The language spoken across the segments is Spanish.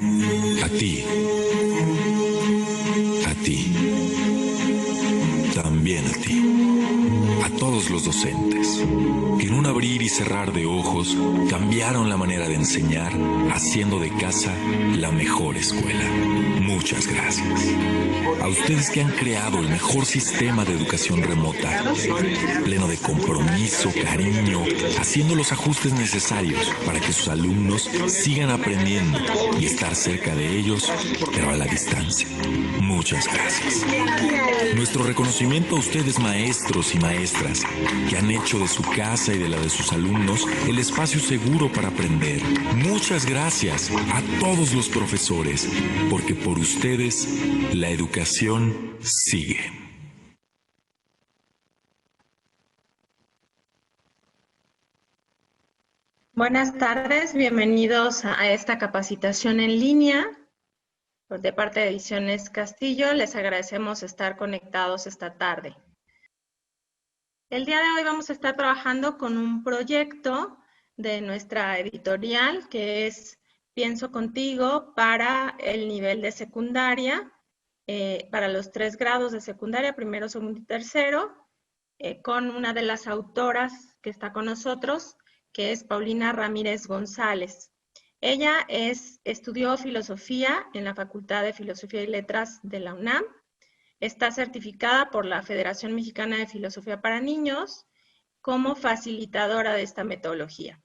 A ti, a ti, también a ti, a todos los docentes, que en un abrir y cerrar de ojos cambiaron la manera de enseñar, haciendo de casa la mejor escuela. Muchas gracias. A ustedes que han creado el mejor sistema de educación remota, pleno de compromiso, cariño, haciendo los ajustes necesarios para que sus alumnos sigan aprendiendo y estar cerca de ellos, pero a la distancia. Muchas gracias. Nuestro reconocimiento a ustedes, maestros y maestras, que han hecho de su casa y de la de sus alumnos el espacio seguro para aprender. Muchas gracias a todos los profesores, porque por ustedes la educación sigue. Buenas tardes, bienvenidos a esta capacitación en línea. De parte de Ediciones Castillo, les agradecemos estar conectados esta tarde. El día de hoy vamos a estar trabajando con un proyecto de nuestra editorial que es Pienso Contigo para el nivel de secundaria, para los 3 grados de secundaria, primero, segundo y tercero, con una de las autoras que está con nosotros, que es Paulina Ramírez González. Ella estudió filosofía en la Facultad de Filosofía y Letras de la UNAM, está certificada por la Federación Mexicana de Filosofía para Niños como facilitadora de esta metodología.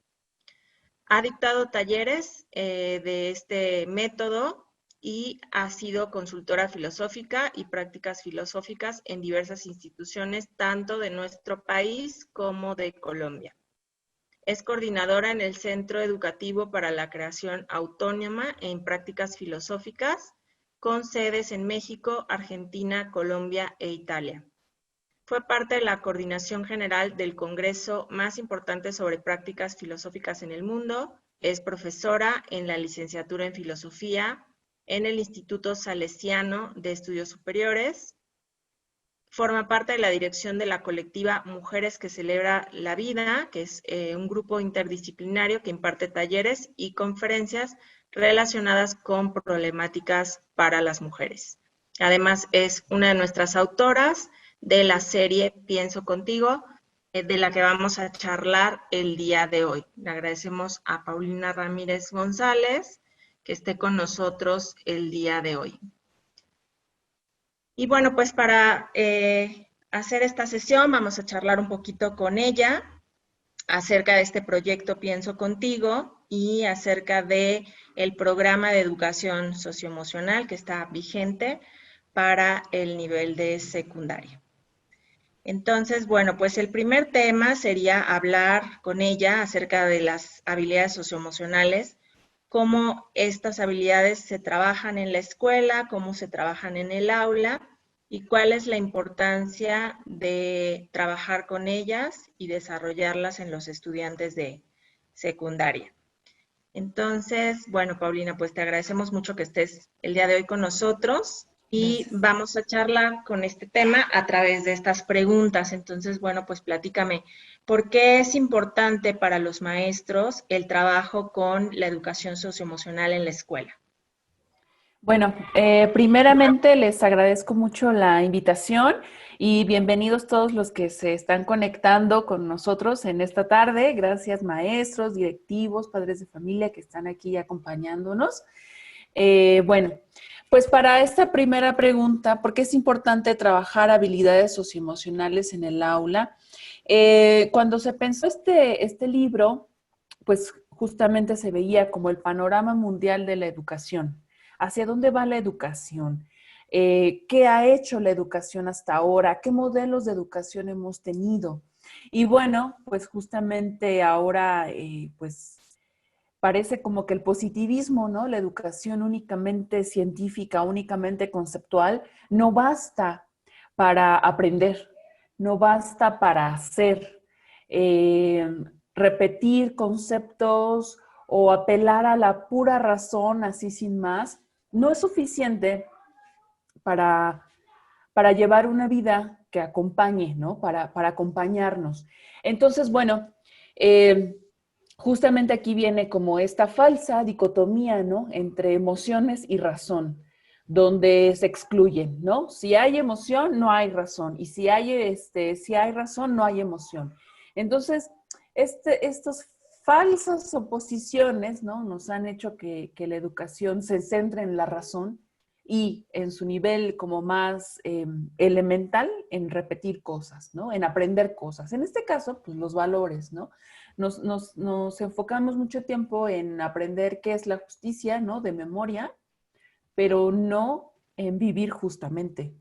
Ha dictado talleres de este método y ha sido consultora filosófica y prácticas filosóficas en diversas instituciones, tanto de nuestro país como de Colombia. Es coordinadora en el Centro Educativo para la Creación Autónoma en Prácticas Filosóficas, con sedes en México, Argentina, Colombia e Italia. Fue parte de la coordinación general del congreso más importante sobre prácticas filosóficas en el mundo. Es profesora en la licenciatura en Filosofía en el Instituto Salesiano de Estudios Superiores. Forma parte de la dirección de la colectiva Mujeres que Celebra la Vida, que es un grupo interdisciplinario que imparte talleres y conferencias relacionadas con problemáticas para las mujeres. Además, es una de nuestras autoras de la serie Pienso Contigo, de la que vamos a charlar el día de hoy. Le agradecemos a Paulina Ramírez González que esté con nosotros el día de hoy. Y bueno, pues para hacer esta sesión vamos a charlar un poquito con ella acerca de este proyecto Pienso Contigo y acerca de el programa de educación socioemocional que está vigente para el nivel de secundaria. Entonces, bueno, pues el primer tema sería hablar con ella acerca de las habilidades socioemocionales, cómo estas habilidades se trabajan en la escuela, cómo se trabajan en el aula y cuál es la importancia de trabajar con ellas y desarrollarlas en los estudiantes de secundaria. Entonces, bueno, Paulina, pues te agradecemos mucho que estés el día de hoy con nosotros y vamos a charlar con este tema a través de estas preguntas. Entonces, bueno, pues platícame, ¿por qué es importante para los maestros el trabajo con la educación socioemocional en la escuela? Bueno, primeramente les agradezco mucho la invitación y bienvenidos todos los que se están conectando con nosotros en esta tarde. Gracias maestros, directivos, padres de familia que están aquí acompañándonos. Bueno, pues para esta primera pregunta, ¿por qué es importante trabajar habilidades socioemocionales en el aula? Cuando se pensó este libro, pues justamente se veía como el panorama mundial de la educación. ¿Hacia dónde va la educación? ¿Qué ha hecho la educación hasta ahora? ¿Qué modelos de educación hemos tenido? Y bueno, pues justamente ahora, pues parece como que el positivismo, ¿no? La educación únicamente científica, únicamente conceptual, no basta para aprender, no basta para hacer. Repetir conceptos o apelar a la pura razón así sin más, no es suficiente para, para llevar una vida que acompañe, ¿no? Para acompañarnos. Entonces, bueno, justamente aquí viene como esta falsa dicotomía, ¿no? Entre emociones y razón, donde se excluyen, ¿no? Si hay emoción, no hay razón. Y si hay razón, no hay emoción. Entonces, estos falsas oposiciones, ¿no? Nos han hecho que la educación se centre en la razón y en su nivel como más elemental en repetir cosas, ¿no? En aprender cosas. En este caso, pues los valores, ¿no? Nos enfocamos mucho tiempo en aprender qué es la justicia, ¿no? De memoria, pero no en vivir justamente.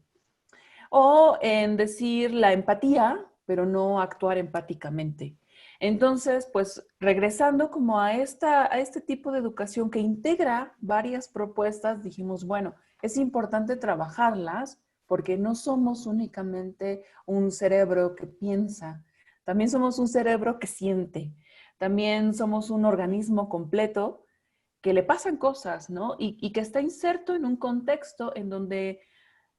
O en decir la empatía, pero no actuar empáticamente. Entonces, pues regresando como a este tipo de educación que integra varias propuestas, dijimos, bueno, es importante trabajarlas porque no somos únicamente un cerebro que piensa, también somos un cerebro que siente, también somos un organismo completo que le pasan cosas, ¿no? Y que está inserto en un contexto en donde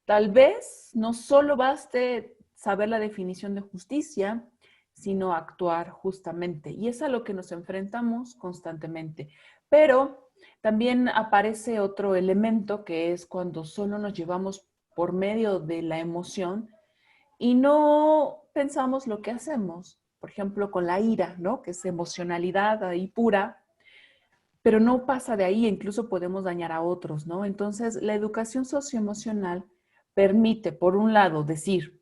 tal vez no solo baste saber la definición de justicia, sino actuar justamente. Y es a lo que nos enfrentamos constantemente. Pero también aparece otro elemento que es cuando solo nos llevamos por medio de la emoción y no pensamos lo que hacemos. Por ejemplo, con la ira, ¿no? Que es emocionalidad ahí pura, pero no pasa de ahí, incluso podemos dañar a otros, ¿no? Entonces, la educación socioemocional permite, por un lado, decir,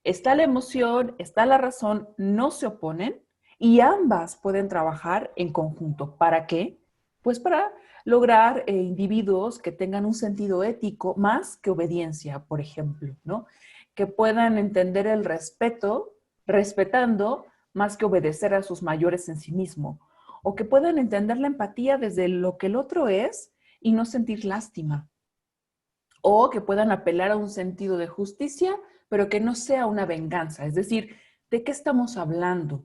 está la emoción, está la razón, no se oponen y ambas pueden trabajar en conjunto. ¿Para qué? Pues para lograr individuos que tengan un sentido ético más que obediencia, por ejemplo, ¿no? Que puedan entender el respeto, respetando más que obedecer a sus mayores en sí mismo, o que puedan entender la empatía desde lo que el otro es y no sentir lástima, o que puedan apelar a un sentido de justicia, pero que no sea una venganza. Es decir, ¿de qué estamos hablando?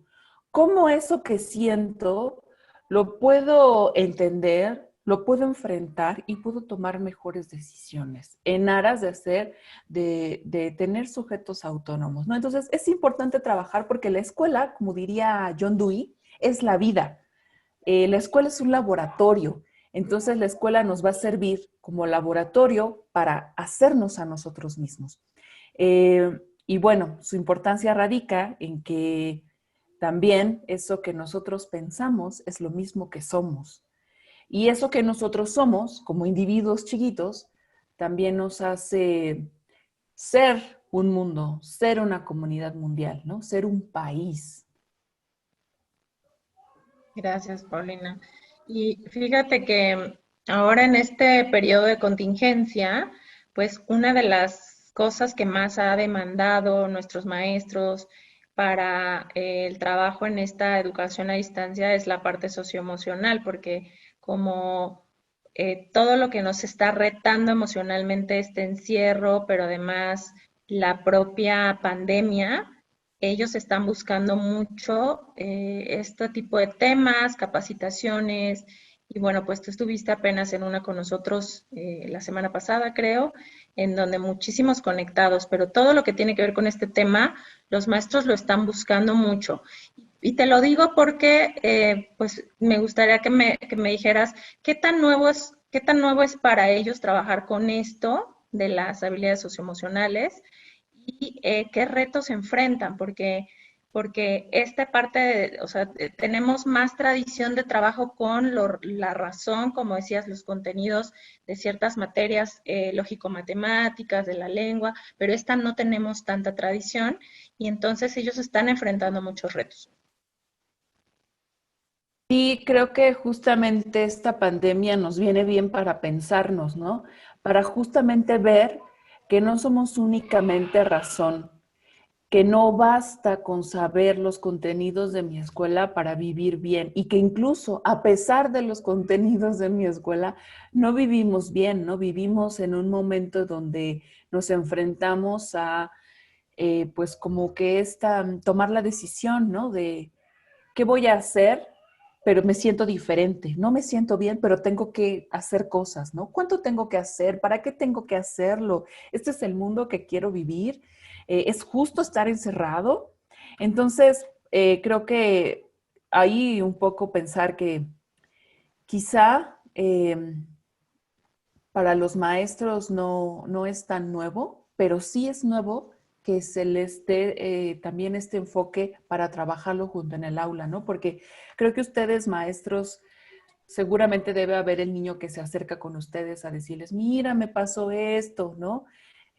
¿Cómo eso que siento lo puedo entender, lo puedo enfrentar y puedo tomar mejores decisiones en aras de de tener sujetos autónomos, ¿no? Entonces, es importante trabajar porque la escuela, como diría John Dewey, es la vida. La escuela es un laboratorio, entonces la escuela nos va a servir como laboratorio para hacernos a nosotros mismos. Y bueno, su importancia radica en que también eso que nosotros pensamos es lo mismo que somos. Y eso que nosotros somos como individuos chiquitos también nos hace ser un mundo, ser una comunidad mundial, ¿no? Ser un país. Gracias, Paulina. Y fíjate que ahora en este periodo de contingencia, pues una de las cosas que más ha demandado nuestros maestros para el trabajo en esta educación a distancia es la parte socioemocional, porque como todo lo que nos está retando emocionalmente este encierro, pero además la propia pandemia, ellos están buscando mucho este tipo de temas, capacitaciones, y bueno, pues tú estuviste apenas en una con nosotros la semana pasada, creo, en donde muchísimos conectados, pero todo lo que tiene que ver con este tema, los maestros lo están buscando mucho. Y te lo digo porque, pues, me gustaría que me dijeras qué tan nuevo es para ellos trabajar con esto de las habilidades socioemocionales y qué retos se enfrentan, porque esta parte, o sea, tenemos más tradición de trabajo con la razón, como decías, los contenidos de ciertas materias lógico-matemáticas, de la lengua, pero esta no tenemos tanta tradición y entonces ellos están enfrentando muchos retos. Sí, creo que justamente esta pandemia nos viene bien para pensarnos, ¿no? Para justamente ver que no somos únicamente razón, que no basta con saber los contenidos de mi escuela para vivir bien y que incluso a pesar de los contenidos de mi escuela, no vivimos bien, ¿no? Vivimos en un momento donde nos enfrentamos a, pues como que tomar la decisión, ¿no? De qué voy a hacer, pero me siento diferente. No me siento bien, pero tengo que hacer cosas, ¿no? ¿Cuánto tengo que hacer? ¿Para qué tengo que hacerlo? ¿Este es el mundo que quiero vivir? ¿Es justo estar encerrado? Entonces, creo que ahí un poco pensar que quizá para los maestros no es tan nuevo, pero sí es nuevo que se les dé también este enfoque para trabajarlo junto en el aula, ¿no? Porque creo que ustedes, maestros, seguramente debe haber el niño que se acerca con ustedes a decirles, mira, me pasó esto, ¿no?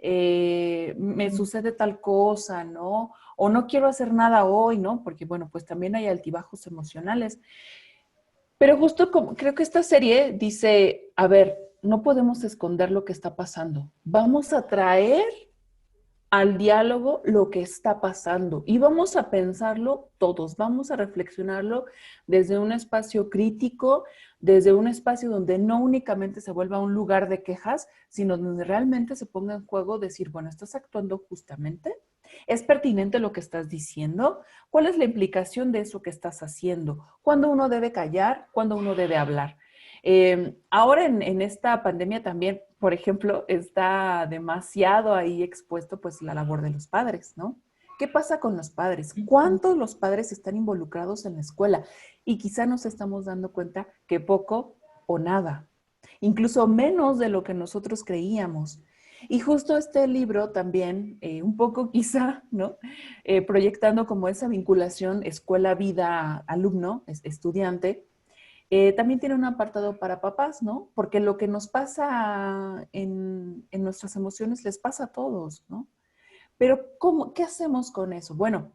Me sucede tal cosa, ¿no? O no quiero hacer nada hoy, ¿no? Porque, bueno, pues también hay altibajos emocionales. Pero justo como, creo que esta serie dice, a ver, no podemos esconder lo que está pasando. Vamos a traer al diálogo lo que está pasando y vamos a pensarlo todos, vamos a reflexionarlo desde un espacio crítico, desde un espacio donde no únicamente se vuelva un lugar de quejas, sino donde realmente se ponga en juego decir, bueno, ¿estás actuando justamente? ¿Es pertinente lo que estás diciendo? ¿Cuál es la implicación de eso que estás haciendo? ¿Cuándo uno debe callar? ¿Cuándo uno debe hablar? Ahora en esta pandemia también, por ejemplo, está demasiado ahí expuesto pues la labor de los padres, ¿no? ¿Qué pasa con los padres? ¿Cuántos los padres están involucrados en la escuela? Y quizá nos estamos dando cuenta que poco o nada, incluso menos de lo que nosotros creíamos. Y justo este libro también, un poco quizá, ¿no? Proyectando como esa vinculación escuela-vida-alumno, estudiante, también tiene un apartado para papás, ¿no? Porque lo que nos pasa en nuestras emociones les pasa a todos, ¿no? Pero ¿qué hacemos con eso? Bueno,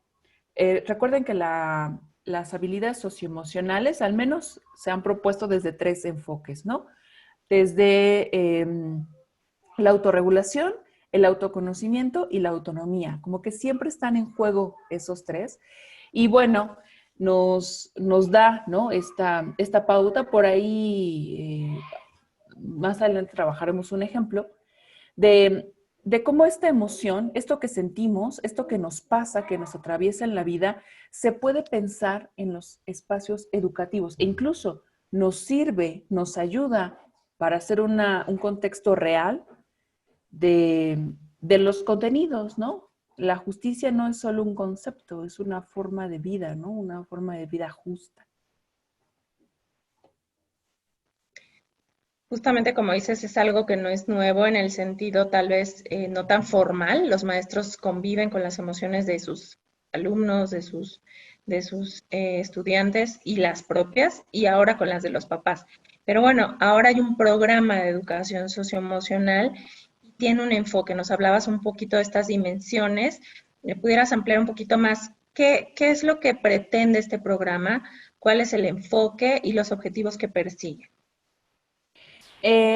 recuerden que las habilidades socioemocionales al menos se han propuesto desde 3 enfoques, ¿no? Desde la autorregulación, el autoconocimiento y la autonomía, como que siempre están en juego esos 3. Y bueno, nos da, ¿no? esta pauta. Por ahí, más adelante trabajaremos un ejemplo de cómo esta emoción, esto que sentimos, esto que nos pasa, que nos atraviesa en la vida, se puede pensar en los espacios educativos e incluso nos sirve, nos ayuda para hacer un contexto real de los contenidos, ¿no? La justicia no es solo un concepto, es una forma de vida, ¿no? Una forma de vida justa. Justamente como dices, es algo que no es nuevo en el sentido tal vez no tan formal. Los maestros conviven con las emociones de sus alumnos, de sus estudiantes y las propias, y ahora con las de los papás. Pero bueno, ahora hay un programa de educación socioemocional y tiene un enfoque. Nos hablabas un poquito de estas dimensiones. ¿Me pudieras ampliar un poquito más? ¿Qué es lo que pretende este programa? ¿Cuál es el enfoque y los objetivos que persigue?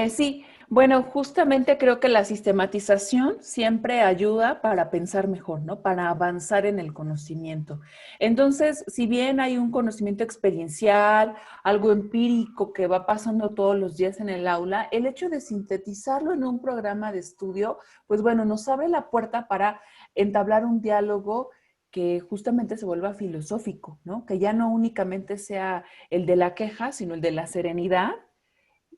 Sí, bueno, justamente creo que la sistematización siempre ayuda para pensar mejor, ¿no? Para avanzar en el conocimiento. Entonces, si bien hay un conocimiento experiencial, algo empírico que va pasando todos los días en el aula, el hecho de sintetizarlo en un programa de estudio, pues bueno, nos abre la puerta para entablar un diálogo que justamente se vuelva filosófico, ¿no? Que ya no únicamente sea el de la queja, sino el de la serenidad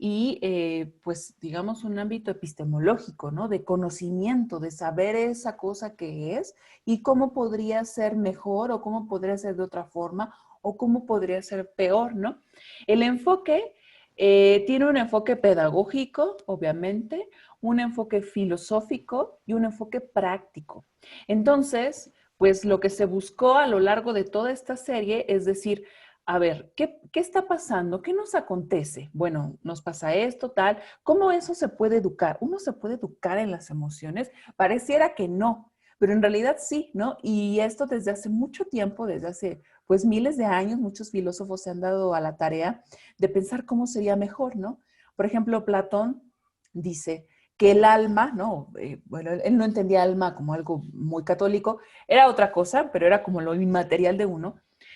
y pues digamos un ámbito epistemológico, ¿no? De conocimiento, de saber esa cosa que es y cómo podría ser mejor o cómo podría ser de otra forma o cómo podría ser peor, ¿no? El enfoque tiene un enfoque pedagógico, obviamente, un enfoque filosófico y un enfoque práctico. Entonces, pues lo que se buscó a lo largo de toda esta serie es decir, a ver, ¿qué está pasando? ¿Qué nos acontece? Bueno, nos pasa esto, tal. ¿Cómo eso se puede educar? ¿Uno se puede educar en las emociones? Pareciera que no, pero en realidad sí, ¿no? Y esto desde hace mucho tiempo, desde hace pues miles de años, muchos filósofos se han dado a la tarea de pensar cómo sería mejor, ¿no? Por ejemplo, Platón dice que el alma, ¿no? Bueno, él no entendía alma como algo muy católico, era otra cosa, pero era como lo inmaterial de uno.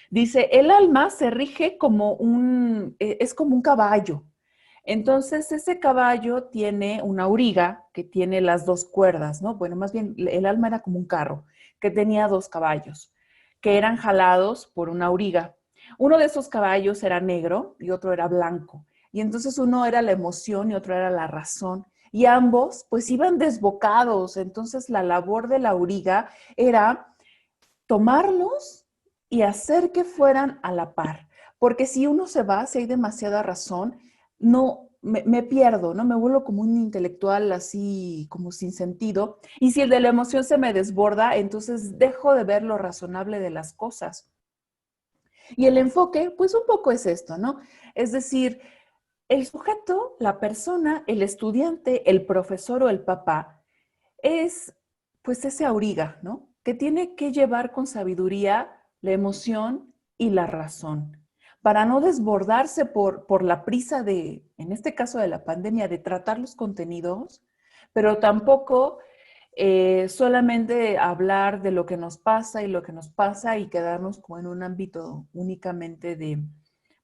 Dice, el alma se rige como es como un caballo. Entonces, ese caballo tiene una auriga que tiene las 2 cuerdas, ¿no? Bueno, más bien, el alma era como un carro que tenía 2 caballos que eran jalados por una auriga. Uno de esos caballos era negro y otro era blanco. Y entonces uno era la emoción y otro era la razón. Y ambos, pues, iban desbocados. Entonces, la labor de la auriga era tomarlos y hacer que fueran a la par. Porque si uno se va, si hay demasiada razón, no, me pierdo, ¿no? Me vuelvo como un intelectual así, como sin sentido. Y si el de la emoción se me desborda, entonces dejo de ver lo razonable de las cosas. Y el enfoque, pues un poco es esto, ¿no? Es decir, el sujeto, la persona, el estudiante, el profesor o el papá, es pues ese auriga, ¿no? Que tiene que llevar con sabiduría la emoción y la razón, para no desbordarse por la prisa de, en este caso de la pandemia, de tratar los contenidos, pero tampoco solamente hablar de lo que nos pasa y lo que nos pasa y quedarnos como en un ámbito únicamente de,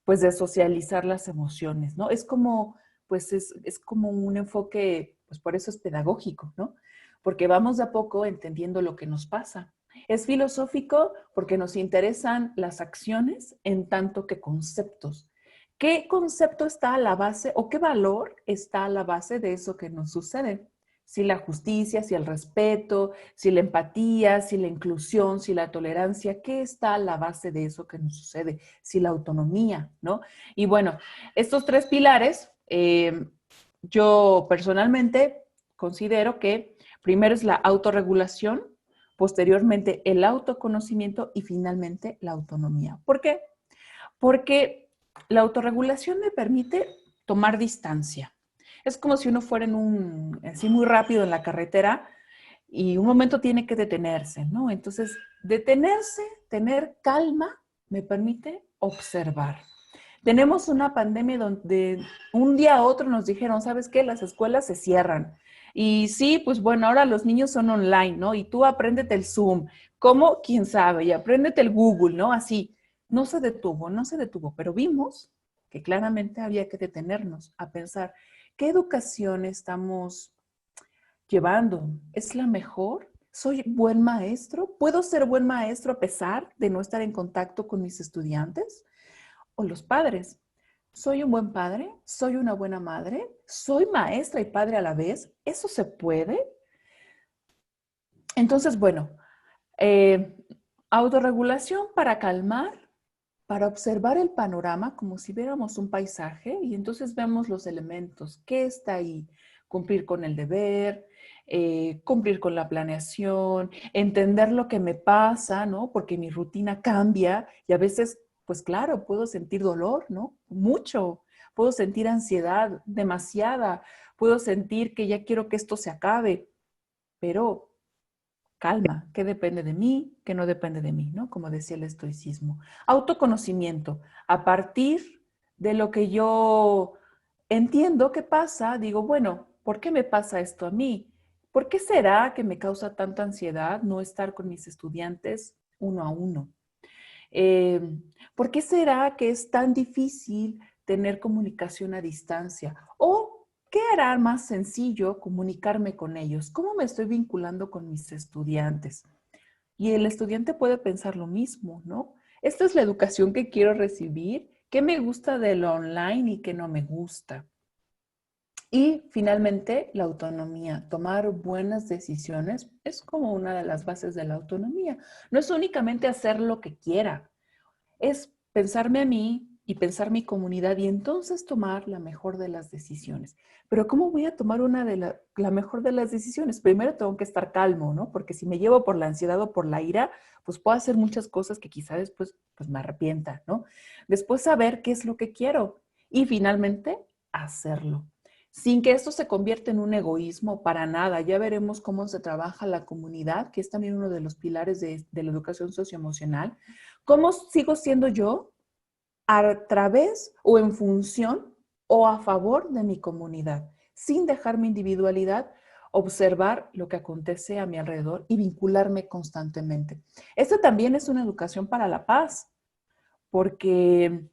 pues de socializar las emociones, ¿no? Es como, pues es como un enfoque, pues por eso es pedagógico, ¿no? Porque vamos de a poco entendiendo lo que nos pasa. Es filosófico porque nos interesan las acciones en tanto que conceptos. ¿Qué concepto está a la base o qué valor está a la base de eso que nos sucede? Si la justicia, si el respeto, si la empatía, si la inclusión, si la tolerancia, ¿qué está a la base de eso que nos sucede? Si la autonomía, ¿no? Y bueno, estos tres pilares, yo personalmente considero que primero es la autorregulación, posteriormente el autoconocimiento y finalmente la autonomía. ¿Por qué? Porque la autorregulación me permite tomar distancia. Es como si uno fuera así muy rápido en la carretera y un momento tiene que detenerse, ¿no? Entonces, detenerse, tener calma, me permite observar. Tenemos una pandemia donde un día a otro nos dijeron, ¿sabes qué? Las escuelas se cierran. Y sí, pues bueno, ahora los niños son online, ¿no? Y tú apréndete el Zoom. ¿Cómo? ¿Quién sabe? Y apréndete el Google, ¿no? Así. No se detuvo, pero vimos que claramente había que detenernos a pensar, ¿qué educación estamos llevando? ¿Es la mejor? ¿Soy buen maestro? ¿Puedo ser buen maestro a pesar de no estar en contacto con mis estudiantes? O los padres. ¿Soy un buen padre? ¿Soy una buena madre? ¿Soy maestra y padre a la vez? ¿Eso se puede? Entonces, bueno, eh, autorregulación para calmar, para observar el panorama como si viéramos un paisaje y entonces vemos los elementos. ¿Qué está ahí? Cumplir con el deber, cumplir con la planeación, entender lo que me pasa, ¿no? Porque mi rutina cambia y a veces, pues claro, puedo sentir dolor, ¿no? Mucho. Puedo sentir ansiedad, demasiada. Puedo sentir que ya quiero que esto se acabe, pero calma, ¿qué depende de mí? ¿Qué no depende de mí? ¿No? Como decía el estoicismo. Autoconocimiento. A partir de lo que yo entiendo que pasa, digo, bueno, ¿por qué me pasa esto a mí? ¿Por qué será que me causa tanta ansiedad no estar con mis estudiantes uno a uno? Eh, ¿Por qué será que es tan difícil tener comunicación a distancia? ¿O qué hará más sencillo comunicarme con ellos? ¿Cómo me estoy vinculando con mis estudiantes? Y el estudiante puede pensar lo mismo, ¿no? Esta es la educación que quiero recibir. ¿Qué me gusta de lo online y qué no me gusta? Y finalmente, la autonomía. Tomar buenas decisiones es como una de las bases de la autonomía. No es únicamente hacer lo que quiera, es pensarme a mí y pensar mi comunidad y entonces tomar la mejor de las decisiones. Pero ¿cómo voy a tomar la mejor de las decisiones? Primero tengo que estar calmo, ¿no? Porque si me llevo por la ansiedad o por la ira, pues puedo hacer muchas cosas que quizá después pues me arrepienta, ¿no? Después saber qué es lo que quiero y finalmente hacerlo. Sin que esto se convierta en un egoísmo para nada. Ya veremos cómo se trabaja la comunidad, que es también uno de los pilares de la educación socioemocional. ¿Cómo sigo siendo yo a través o en función o a favor de mi comunidad? Sin dejar mi individualidad, observar lo que acontece a mi alrededor y vincularme constantemente. Esto también es una educación para la paz, porque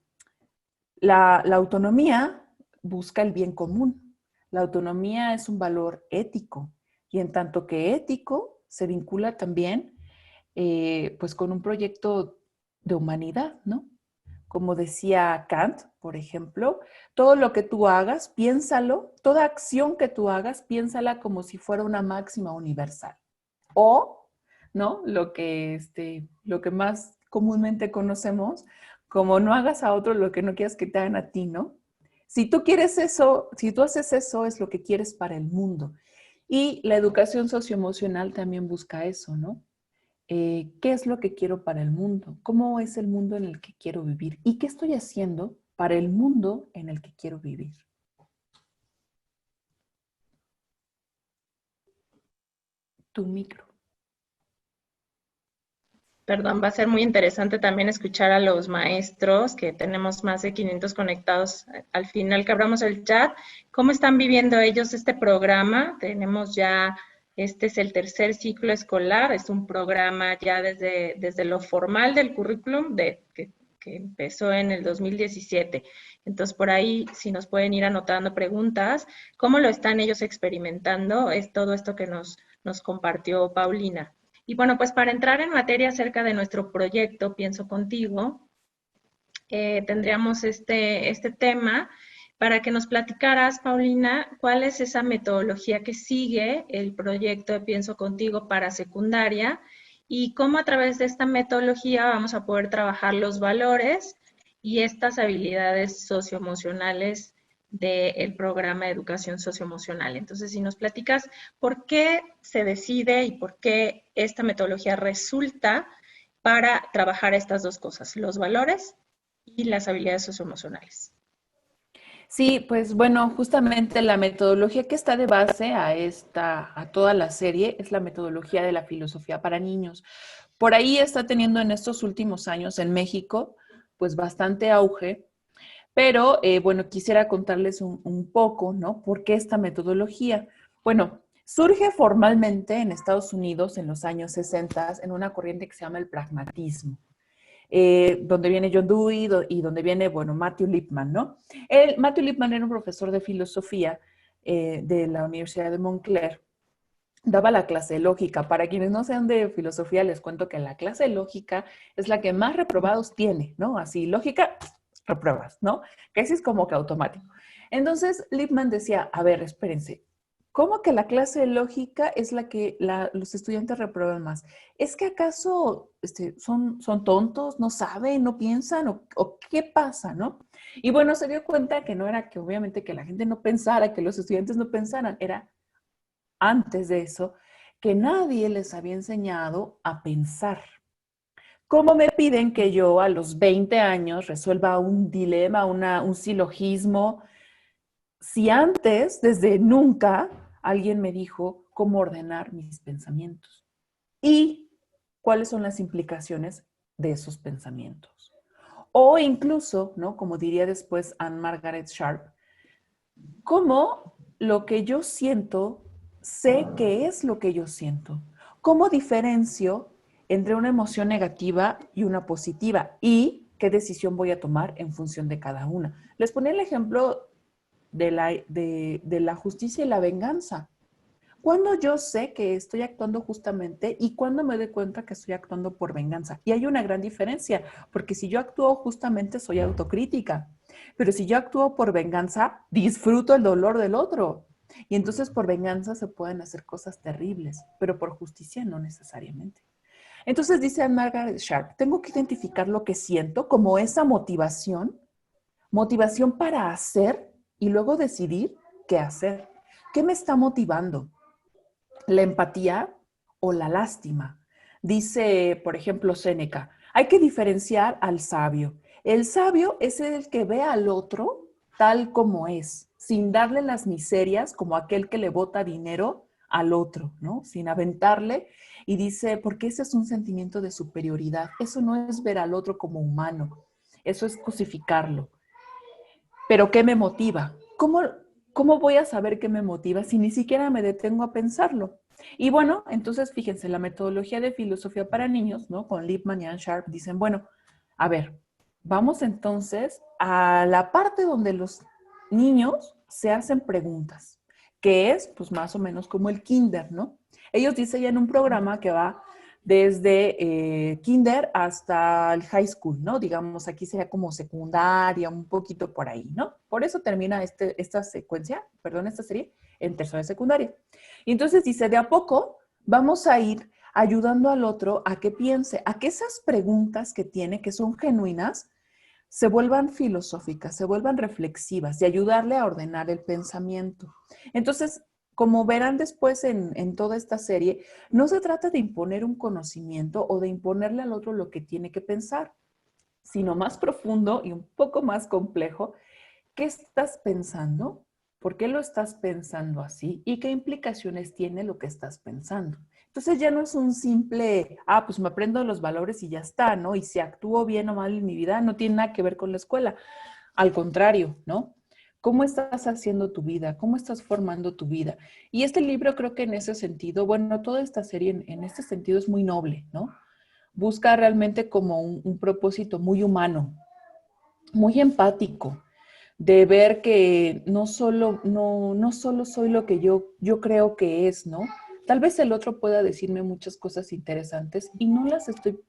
la autonomía busca el bien común. La autonomía es un valor ético y en tanto que ético se vincula también pues con un proyecto de humanidad, ¿no? Como decía Kant, por ejemplo, todo lo que tú hagas, piénsalo, toda acción que tú hagas, piénsala como si fuera una máxima universal. O, ¿no? Lo que más comúnmente conocemos como no hagas a otro lo que no quieras que te hagan a ti, ¿no? Si tú quieres eso, si tú haces eso, es lo que quieres para el mundo. Y la educación socioemocional también busca eso, ¿no? ¿Qué es lo que quiero para el mundo? ¿Cómo es el mundo en el que quiero vivir? ¿Y qué estoy haciendo para el mundo en el que quiero vivir? Tu micro. Perdón, va a ser muy interesante también escuchar a los maestros, que tenemos más de 500 conectados al final que abramos el chat. ¿Cómo están viviendo ellos este programa? Tenemos ya, este es el tercer ciclo escolar, es un programa ya desde lo formal del currículum que empezó en el 2017. Entonces, por ahí, si nos pueden ir anotando preguntas, ¿cómo lo están ellos experimentando? Es todo esto que nos compartió Paulina. Y bueno, pues para entrar en materia acerca de nuestro proyecto, Pienso Contigo, tendríamos este tema para que nos platicaras, Paulina, cuál es esa metodología que sigue el proyecto de Pienso Contigo para secundaria y cómo a través de esta metodología vamos a poder trabajar los valores y estas habilidades socioemocionales del programa de educación socioemocional. Entonces, si nos platicas por qué se decide y por qué esta metodología resulta para trabajar estas dos cosas, los valores y las habilidades socioemocionales. Sí, pues bueno, justamente la metodología que está de base a toda la serie es la metodología de la filosofía para niños. Por ahí está teniendo en estos últimos años en México, pues bastante auge, pero bueno, quisiera contarles un poco, ¿no? ¿Por qué esta metodología? Bueno, surge formalmente en Estados Unidos en los años 60 en una corriente que se llama el pragmatismo. Donde viene John Dewey y donde viene, bueno, Matthew Lipman, ¿no? Matthew Lipman era un profesor de filosofía de la Universidad de Montclair. Daba la clase de lógica. Para quienes no sean de filosofía, les cuento que la clase de lógica es la que más reprobados tiene, ¿no? Así, lógica, repruebas, ¿no? Casi es como que automático. Entonces, Lipman decía, a ver, espérense, ¿cómo que la clase de lógica es la que los estudiantes reprueban más? ¿Es que acaso son tontos, no saben, no piensan o qué pasa, no? Y bueno, se dio cuenta que no era que obviamente que la gente no pensara, que los estudiantes no pensaran, era antes de eso, que nadie les había enseñado a pensar. ¿Cómo me piden que yo a los 20 años resuelva un dilema, un silogismo, si antes, desde nunca, alguien me dijo cómo ordenar mis pensamientos? ¿Y cuáles son las implicaciones de esos pensamientos? O incluso, ¿no? Como diría después Anne Margaret Sharp, ¿cómo lo que yo siento sé qué es lo que yo siento? ¿Cómo diferencio entre una emoción negativa y una positiva? ¿Y qué decisión voy a tomar en función de cada una? Les ponía el ejemplo de la justicia y la venganza. ¿Cuándo yo sé que estoy actuando justamente y cuándo me doy cuenta que estoy actuando por venganza? Y hay una gran diferencia, porque si yo actúo justamente soy autocrítica, pero si yo actúo por venganza, disfruto el dolor del otro. Y entonces por venganza se pueden hacer cosas terribles, pero por justicia no necesariamente. Entonces dice Margaret Sharp, tengo que identificar lo que siento como esa motivación para hacer y luego decidir qué hacer. ¿Qué me está motivando? ¿La empatía o la lástima? Dice, por ejemplo, Séneca, hay que diferenciar al sabio. El sabio es el que ve al otro tal como es, sin darle las miserias como aquel que le bota dinero al otro, ¿no? Sin aventarle. Y dice, porque ese es un sentimiento de superioridad. Eso no es ver al otro como humano. Eso es cosificarlo. ¿Pero qué me motiva? ¿Cómo voy a saber qué me motiva si ni siquiera me detengo a pensarlo? Y bueno, entonces fíjense, la metodología de filosofía para niños, ¿no? Con Lipman y Anne Sharp dicen, bueno, a ver, vamos entonces a la parte donde los niños se hacen preguntas, que es pues más o menos como el kinder, ¿no? Ellos diseñan un programa que va desde kinder hasta el high school, ¿no? Digamos, aquí sería como secundaria, un poquito por ahí, ¿no? Por eso termina esta serie en tercera de secundaria. Y entonces dice, de a poco vamos a ir ayudando al otro a que piense, a que esas preguntas que tiene, que son genuinas, se vuelvan filosóficas, se vuelvan reflexivas y ayudarle a ordenar el pensamiento. Entonces, como verán después en toda esta serie, no se trata de imponer un conocimiento o de imponerle al otro lo que tiene que pensar, sino más profundo y un poco más complejo. ¿Qué estás pensando? ¿Por qué lo estás pensando así? ¿Y qué implicaciones tiene lo que estás pensando? Entonces ya no es un simple, pues me aprendo los valores y ya está, ¿no? Y si actúo bien o mal en mi vida, no tiene nada que ver con la escuela. Al contrario, ¿no? ¿Cómo estás haciendo tu vida? ¿Cómo estás formando tu vida? Y este libro creo que en ese sentido, bueno, toda esta serie en este sentido es muy noble, ¿no? Busca realmente como un propósito muy humano, muy empático, de ver que no solo soy lo que yo creo que es, ¿no? Tal vez el otro pueda decirme muchas cosas interesantes y no las estoy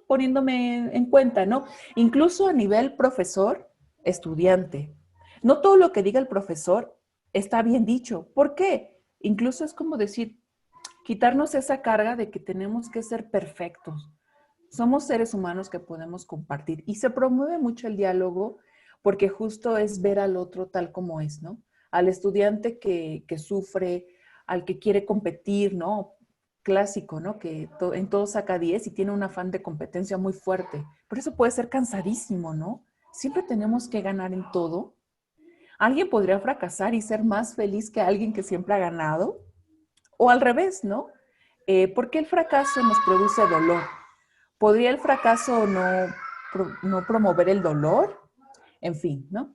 poniéndome en cuenta, ¿no? Incluso a nivel profesor, estudiante. No todo lo que diga el profesor está bien dicho. ¿Por qué? Incluso es como decir, quitarnos esa carga de que tenemos que ser perfectos. Somos seres humanos que podemos compartir y se promueve mucho el diálogo porque justo es ver al otro tal como es, ¿no? Al estudiante que sufre, al que quiere competir, ¿no? Clásico, ¿no? Que en todo saca 10 y tiene un afán de competencia muy fuerte. Por eso puede ser cansadísimo, ¿no? Siempre tenemos que ganar en todo. Alguien podría fracasar y ser más feliz que alguien que siempre ha ganado. O al revés, ¿no? ¿Por qué el fracaso nos produce dolor? ¿Podría el fracaso no promover el dolor? En fin, ¿no?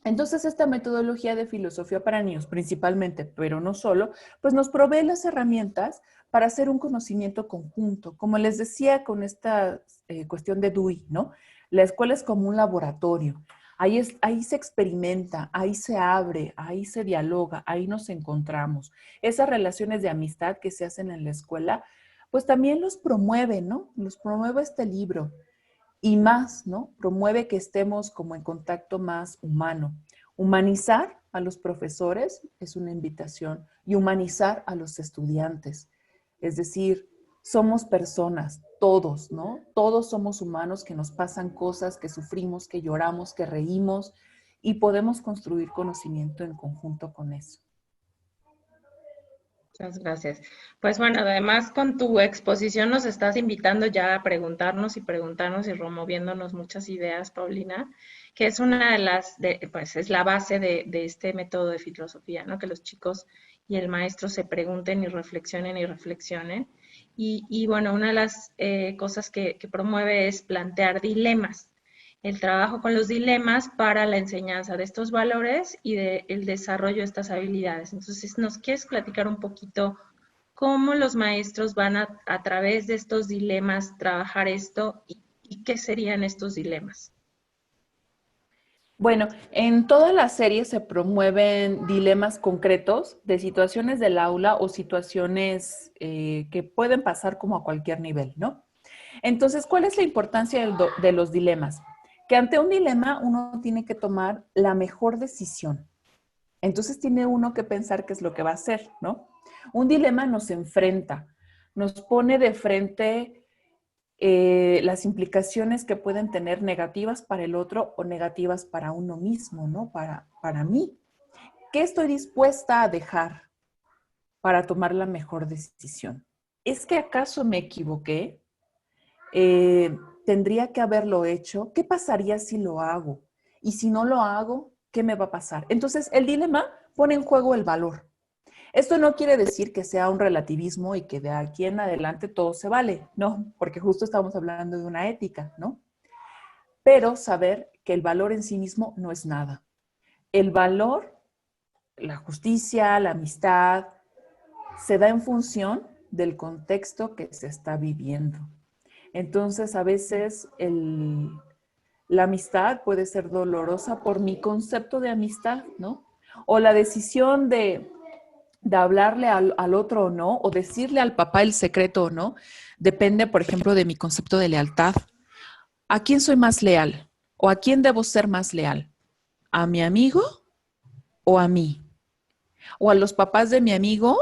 Entonces, esta metodología de filosofía para niños, principalmente, pero no solo, pues nos provee las herramientas para hacer un conocimiento conjunto. Como les decía con esta cuestión de Dewey, ¿no? La escuela es como un laboratorio. Ahí se experimenta, ahí se abre, ahí se dialoga, ahí nos encontramos. Esas relaciones de amistad que se hacen en la escuela, pues también los promueve, ¿no? Los promueve este libro. Y más, ¿no? Promueve que estemos como en contacto más humano. Humanizar a los profesores es una invitación y humanizar a los estudiantes. Es decir, somos personas, todos, ¿no? Todos somos humanos que nos pasan cosas, que sufrimos, que lloramos, que reímos y podemos construir conocimiento en conjunto con eso. Muchas gracias. Pues bueno, además con tu exposición nos estás invitando ya a preguntarnos y removiéndonos muchas ideas, Paulina, que es una de pues es la base de este método de filosofía, ¿no? Que los chicos y el maestro se pregunten y reflexionen. Y bueno, una de las cosas que promueve es plantear dilemas, el trabajo con los dilemas para la enseñanza de estos valores y el desarrollo de estas habilidades. Entonces, ¿nos quieres platicar un poquito cómo los maestros van a través de estos dilemas trabajar esto y qué serían estos dilemas? Bueno, en toda la serie se promueven dilemas concretos de situaciones del aula o situaciones que pueden pasar como a cualquier nivel, ¿no? Entonces, ¿cuál es la importancia de los dilemas? Que ante un dilema uno tiene que tomar la mejor decisión. Entonces tiene uno que pensar qué es lo que va a hacer, ¿no? Un dilema nos enfrenta, nos pone de frente las implicaciones que pueden tener negativas para el otro o negativas para uno mismo, ¿no? Para mí. ¿Qué estoy dispuesta a dejar para tomar la mejor decisión? ¿Es que acaso me equivoqué? ¿Tendría que haberlo hecho? ¿Qué pasaría si lo hago? Y si no lo hago, ¿qué me va a pasar? Entonces, el dilema pone en juego el valor. Esto no quiere decir que sea un relativismo y que de aquí en adelante todo se vale, no, porque justo estamos hablando de una ética, ¿no? Pero saber que el valor en sí mismo no es nada. El valor, la justicia, la amistad, se da en función del contexto que se está viviendo. Entonces, a veces la amistad puede ser dolorosa por mi concepto de amistad, ¿no? O la decisión de hablarle al otro o no, o decirle al papá el secreto o no, depende, por ejemplo, de mi concepto de lealtad. ¿A quién soy más leal? ¿O a quién debo ser más leal? ¿A mi amigo o a mí? ¿O a los papás de mi amigo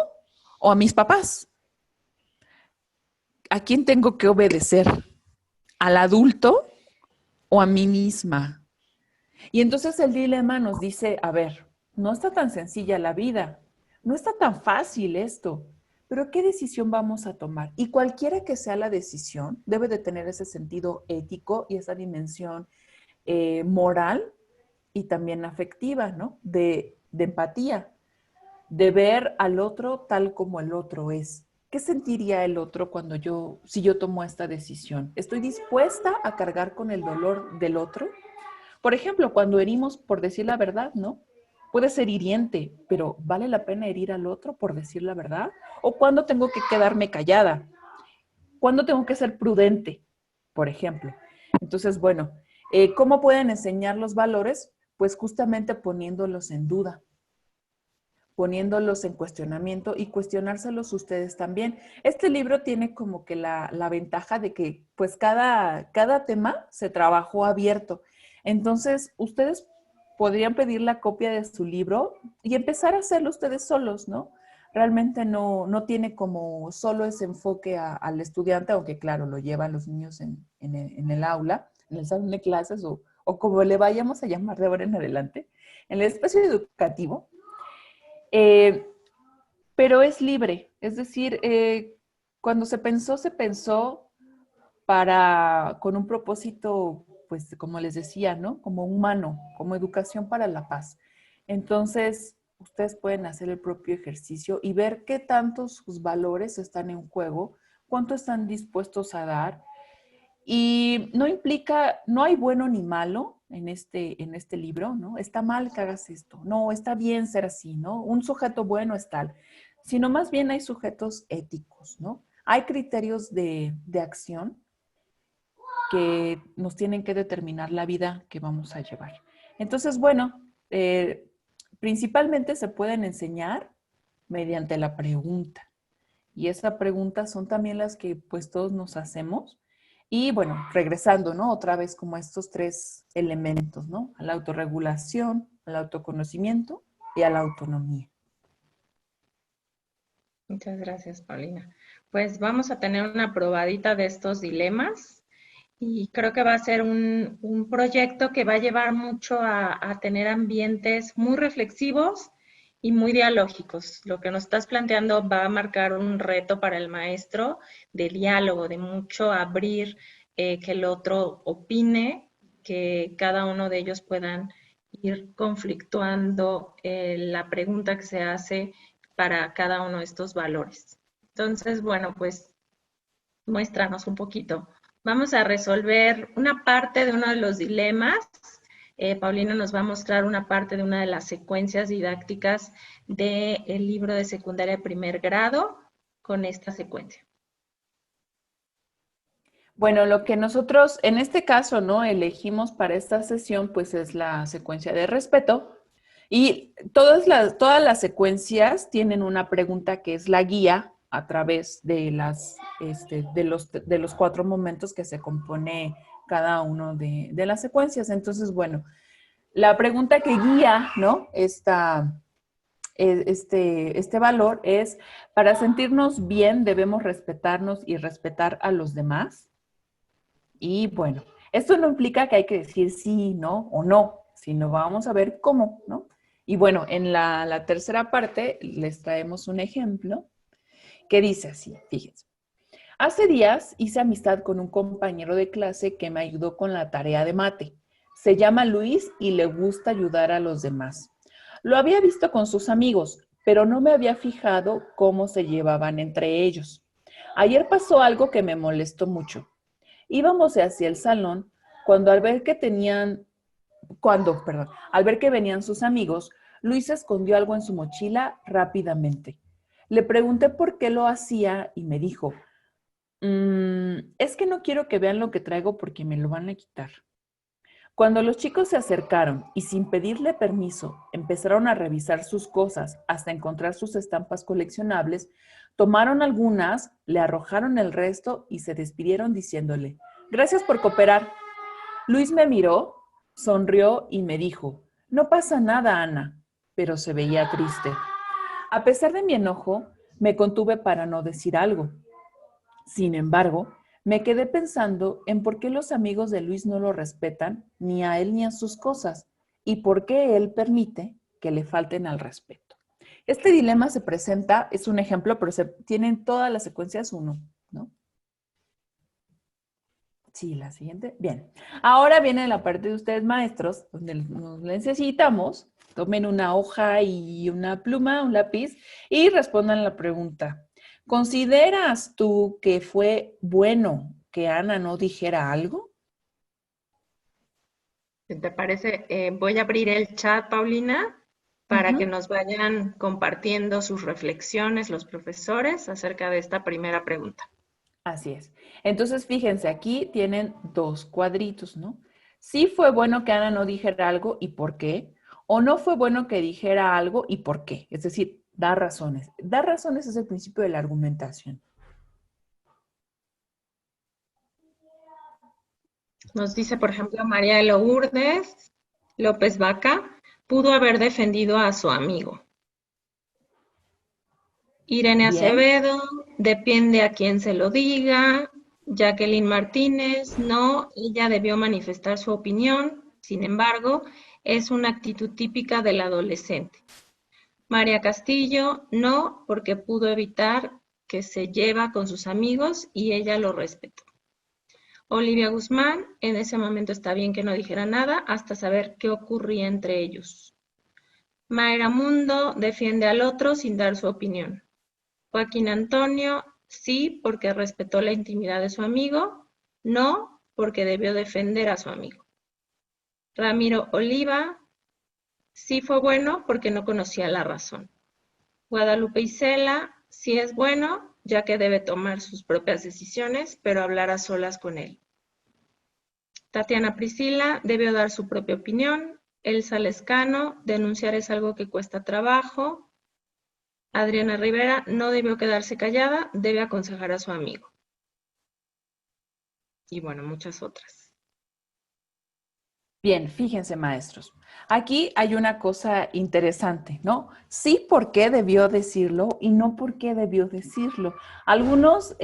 o a mis papás? ¿a quién tengo que obedecer? ¿Al adulto o a mí misma? Y entonces el dilema nos dice, a ver, no está tan sencilla la vida, no está tan fácil esto, pero ¿qué decisión vamos a tomar? Y cualquiera que sea la decisión, debe de tener ese sentido ético y esa dimensión moral y también afectiva, ¿no? De empatía, de ver al otro tal como el otro es. ¿Qué sentiría el otro si yo tomo esta decisión? ¿Estoy dispuesta a cargar con el dolor del otro? Por ejemplo, cuando herimos por decir la verdad, ¿no? Puede ser hiriente, pero ¿vale la pena herir al otro por decir la verdad? ¿O cuándo tengo que quedarme callada? ¿Cuándo tengo que ser prudente, por ejemplo? Entonces, bueno, ¿cómo pueden enseñar los valores? Pues justamente poniéndolos en duda, poniéndolos en cuestionamiento y cuestionárselos ustedes también. Este libro tiene como que la ventaja de que pues cada tema se trabajó abierto. Entonces, ustedes podrían pedir la copia de su libro y empezar a hacerlo ustedes solos, ¿no? Realmente no tiene como solo ese enfoque al estudiante, aunque claro, lo llevan los niños en el aula, en el salón de clases o como le vayamos a llamar de ahora en adelante, en el espacio educativo. Pero es libre, es decir, cuando se pensó con un propósito, pues como les decía, ¿no? Como humano, como educación para la paz. Entonces, ustedes pueden hacer el propio ejercicio y ver qué tantos sus valores están en juego, cuánto están dispuestos a dar. Y no hay bueno ni malo en este libro, ¿no? Está mal que hagas esto, no, está bien ser así, ¿no? Un sujeto bueno es tal, sino más bien hay sujetos éticos, ¿no? Hay criterios de acción que nos tienen que determinar la vida que vamos a llevar. Entonces, bueno, principalmente se pueden enseñar mediante la pregunta. Y esa pregunta son también las que pues todos nos hacemos. Y bueno, regresando, ¿no? Otra vez como a estos tres elementos, ¿no? A la autorregulación, al autoconocimiento y a la autonomía. Muchas gracias, Paulina. Pues vamos a tener una probadita de estos dilemas y creo que va a ser un proyecto que va a llevar mucho a tener ambientes muy reflexivos y muy dialógicos. Lo que nos estás planteando va a marcar un reto para el maestro de diálogo, de mucho abrir, que el otro opine, que cada uno de ellos puedan ir conflictuando la pregunta que se hace para cada uno de estos valores. Entonces, bueno, pues muéstranos un poquito. Vamos a resolver una parte de uno de los dilemas. Paulina nos va a mostrar una parte de una de las secuencias didácticas del libro de secundaria de primer grado con esta secuencia. Bueno, lo que nosotros en este caso, ¿no? Elegimos para esta sesión, pues es la secuencia de respeto. Y todas las secuencias tienen una pregunta que es la guía a través de los 4 momentos que se compone cada uno de las secuencias. Entonces, bueno, la pregunta que guía, ¿no? Este valor es, para sentirnos bien debemos respetarnos y respetar a los demás. Y bueno, esto no implica que hay que decir sí, no o no, sino vamos a ver cómo, ¿no? Y bueno, en la tercera parte les traemos un ejemplo que dice así, fíjense. Hace días hice amistad con un compañero de clase que me ayudó con la tarea de mate. Se llama Luis y le gusta ayudar a los demás. Lo había visto con sus amigos, pero no me había fijado cómo se llevaban entre ellos. Ayer pasó algo que me molestó mucho. Íbamos hacia el salón al ver que venían sus amigos, Luis escondió algo en su mochila rápidamente. Le pregunté por qué lo hacía y me dijo, es que no quiero que vean lo que traigo porque me lo van a quitar. Cuando los chicos se acercaron y sin pedirle permiso empezaron a revisar sus cosas hasta encontrar sus estampas coleccionables, tomaron algunas, le arrojaron el resto y se despidieron diciéndole, gracias por cooperar. Luis me miró, sonrió y me dijo, no pasa nada, Ana, pero se veía triste. A pesar de mi enojo, me contuve para no decir algo. Sin embargo, me quedé pensando en por qué los amigos de Luis no lo respetan, ni a él ni a sus cosas, y por qué él permite que le falten al respeto. Este dilema se presenta, es un ejemplo, pero se tienen todas las secuencias uno, ¿no? Sí, la siguiente. Bien. Ahora viene la parte de ustedes, maestros, donde nos necesitamos. Tomen una hoja y una pluma, un lápiz, y respondan la pregunta. ¿Consideras tú que fue bueno que Ana no dijera algo? Si te parece, voy a abrir el chat, Paulina, para que nos vayan compartiendo sus reflexiones los profesores acerca de esta primera pregunta. Así es. Entonces, fíjense, aquí tienen dos cuadritos, ¿no? Sí fue bueno que Ana no dijera algo y por qué, o no fue bueno que dijera algo y por qué. Es decir, dar razones. Dar razones es el principio de la argumentación. Nos dice, por ejemplo, María de Lourdes López Vaca, pudo haber defendido a su amigo. Irene Bien, Acevedo, depende a quién se lo diga. Jacqueline Martínez, no, ella debió manifestar su opinión, sin embargo, es una actitud típica del adolescente. María Castillo, no, porque pudo evitar que se lleva con sus amigos y ella lo respetó. Olivia Guzmán, en ese momento está bien que no dijera nada hasta saber qué ocurría entre ellos. Mayra Mundo defiende al otro sin dar su opinión. Joaquín Antonio, sí, porque respetó la intimidad de su amigo, no, porque debió defender a su amigo. Ramiro Oliva, sí fue bueno porque no conocía la razón. Guadalupe Isela, sí es bueno, ya que debe tomar sus propias decisiones, pero hablar a solas con él. Tatiana Priscila debió dar su propia opinión. Elsa Lescano, denunciar es algo que cuesta trabajo. Adriana Rivera no debió quedarse callada, debe aconsejar a su amigo. Y bueno, muchas otras. bien, fíjense, maestros. Aquí hay una cosa interesante, ¿no? Sí, por qué debió decirlo y no por qué debió decirlo. Algunos,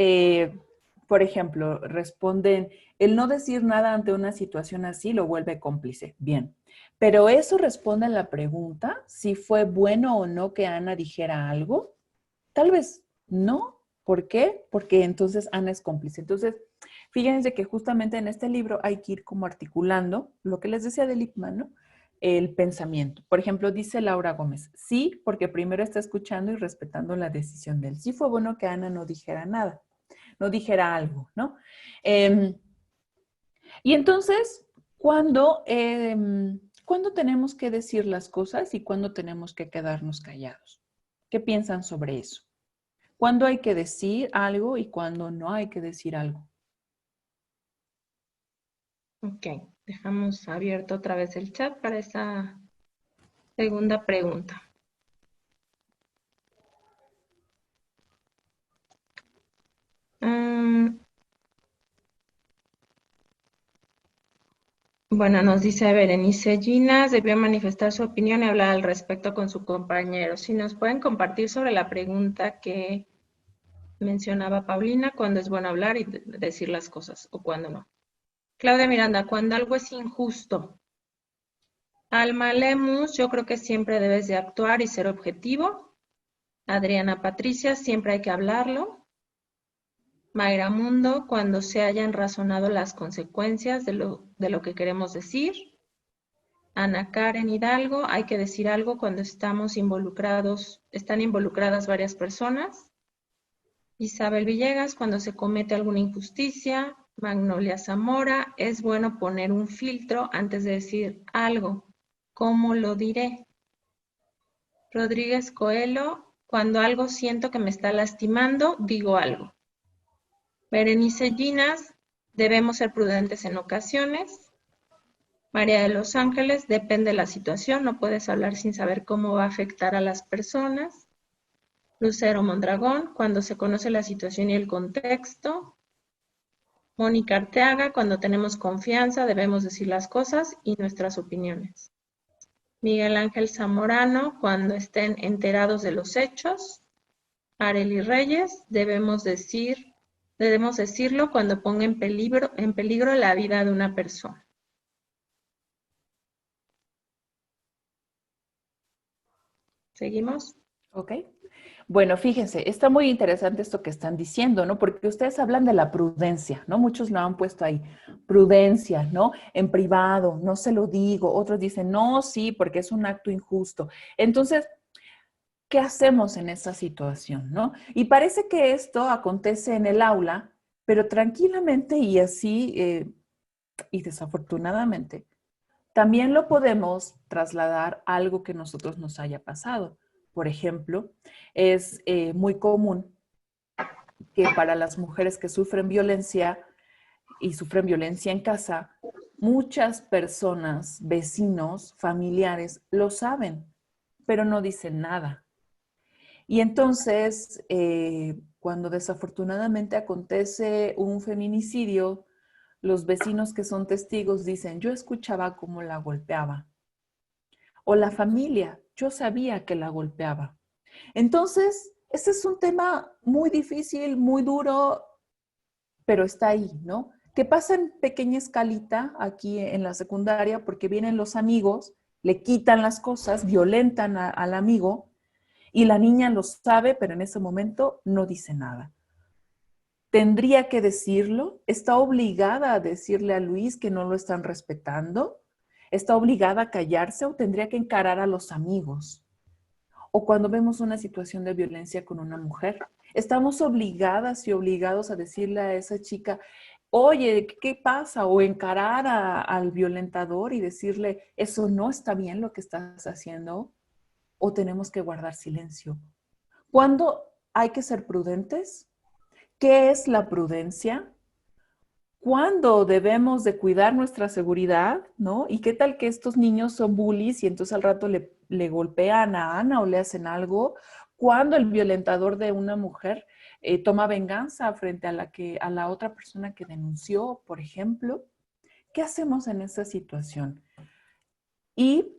por ejemplo, responden, el no decir nada ante una situación así lo vuelve cómplice. Bien, pero eso responde a la pregunta si fue bueno o no que Ana dijera algo. Tal vez no. ¿Por qué? Porque entonces Ana es cómplice. Entonces, fíjense que justamente en este libro hay que ir como articulando lo que les decía de Lippmann, ¿no? El pensamiento. Por ejemplo, dice Laura Gómez, sí, porque primero está escuchando y respetando la decisión de él. Sí fue bueno que Ana no dijera nada, no dijera algo, ¿no? Y entonces, ¿cuándo tenemos que decir las cosas y cuándo tenemos que quedarnos callados? ¿Qué piensan sobre eso? ¿Cuándo hay que decir algo y cuándo no hay que decir algo? Ok, dejamos abierto otra vez el chat para esa segunda pregunta. Bueno, nos dice Berenice Ginas, debió manifestar su opinión y hablar al respecto con su compañero. Si nos pueden compartir sobre la pregunta que mencionaba Paulina, cuándo es bueno hablar y decir las cosas o cuándo no. Claudia Miranda, cuando algo es injusto. Alma Lemus, yo creo que siempre debes de actuar y ser objetivo. Adriana Patricia, siempre hay que hablarlo. Mayra Mundo, cuando se hayan razonado las consecuencias de lo que queremos decir. Ana Karen Hidalgo, hay que decir algo cuando están involucradas varias personas. Isabel Villegas, cuando se comete alguna injusticia. Magnolia Zamora, es bueno poner un filtro antes de decir algo. ¿Cómo lo diré? Rodríguez Coelho, cuando algo siento que me está lastimando, digo algo. Berenice Ginas, debemos ser prudentes en ocasiones. María de los Ángeles, depende de la situación, no puedes hablar sin saber cómo va a afectar a las personas. Lucero Mondragón, cuando se conoce la situación y el contexto. Mónica Arteaga, cuando tenemos confianza debemos decir las cosas y nuestras opiniones. Miguel Ángel Zamorano, cuando estén enterados de los hechos. Arely Reyes, debemos decir Debemos decirlo cuando ponga en peligro la vida de una persona. ¿Seguimos? Ok. Bueno, fíjense, está muy interesante esto que están diciendo, ¿no? Porque ustedes hablan de la prudencia, ¿no? Muchos lo han puesto ahí, prudencia, ¿no? En privado, no se lo digo. Otros dicen, no, sí, porque es un acto injusto. Entonces, ¿qué hacemos en esa situación, no? Y parece que esto acontece en el aula, pero tranquilamente y así, y desafortunadamente, también lo podemos trasladar a algo que nosotros nos haya pasado. Por ejemplo, es muy común que para las mujeres que sufren violencia y sufren violencia en casa, muchas personas, vecinos, familiares, lo saben, pero no dicen nada. Y entonces, cuando desafortunadamente acontece un feminicidio, los vecinos que son testigos dicen, yo escuchaba cómo la golpeaba. O la familia, yo sabía que la golpeaba. Entonces, ese es un tema muy difícil, muy duro, pero está ahí, ¿no? Que pasa en pequeña escalita aquí en la secundaria porque vienen los amigos, le quitan las cosas, violentan al amigo y la niña lo sabe, pero en ese momento no dice nada. Tendría que decirlo, está obligada a decirle a Luis que no lo están respetando, está obligada a callarse o tendría que encarar a los amigos. O cuando vemos una situación de violencia con una mujer, estamos obligadas y obligados a decirle a esa chica, oye, ¿qué pasa? O encarar al violentador y decirle, eso no está bien lo que estás haciendo, o tenemos que guardar silencio. ¿Cuándo hay que ser prudentes? ¿Qué es la prudencia? ¿Cuándo debemos de cuidar nuestra seguridad? ¿No? ¿Y qué tal que estos niños son bullies y entonces al rato le golpean a Ana o le hacen algo? ¿Cuándo el violentador de una mujer toma venganza frente a la otra persona que denunció, por ejemplo? ¿Qué hacemos en esa situación? Y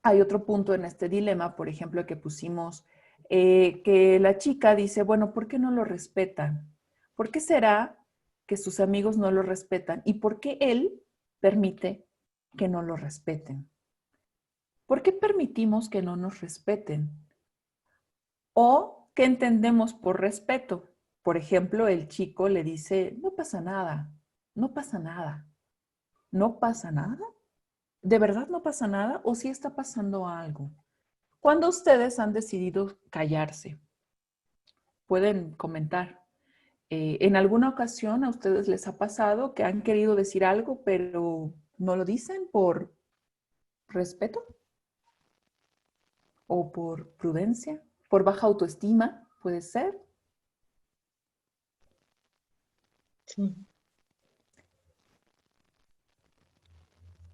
hay otro punto en este dilema, por ejemplo, que pusimos, que la chica dice, bueno, ¿por qué no lo respetan? ¿Por qué será que sus amigos no lo respetan? ¿Y por qué él permite que no lo respeten? ¿Por qué permitimos que no nos respeten? ¿O qué entendemos por respeto? Por ejemplo, el chico le dice, no pasa nada, no pasa nada, no pasa nada. ¿De verdad no pasa nada o sí está pasando algo? ¿Cuándo ustedes han decidido callarse? Pueden comentar. ¿En alguna ocasión a ustedes les ha pasado que han querido decir algo, pero no lo dicen por respeto o por prudencia, por baja autoestima? Puede ser. Sí.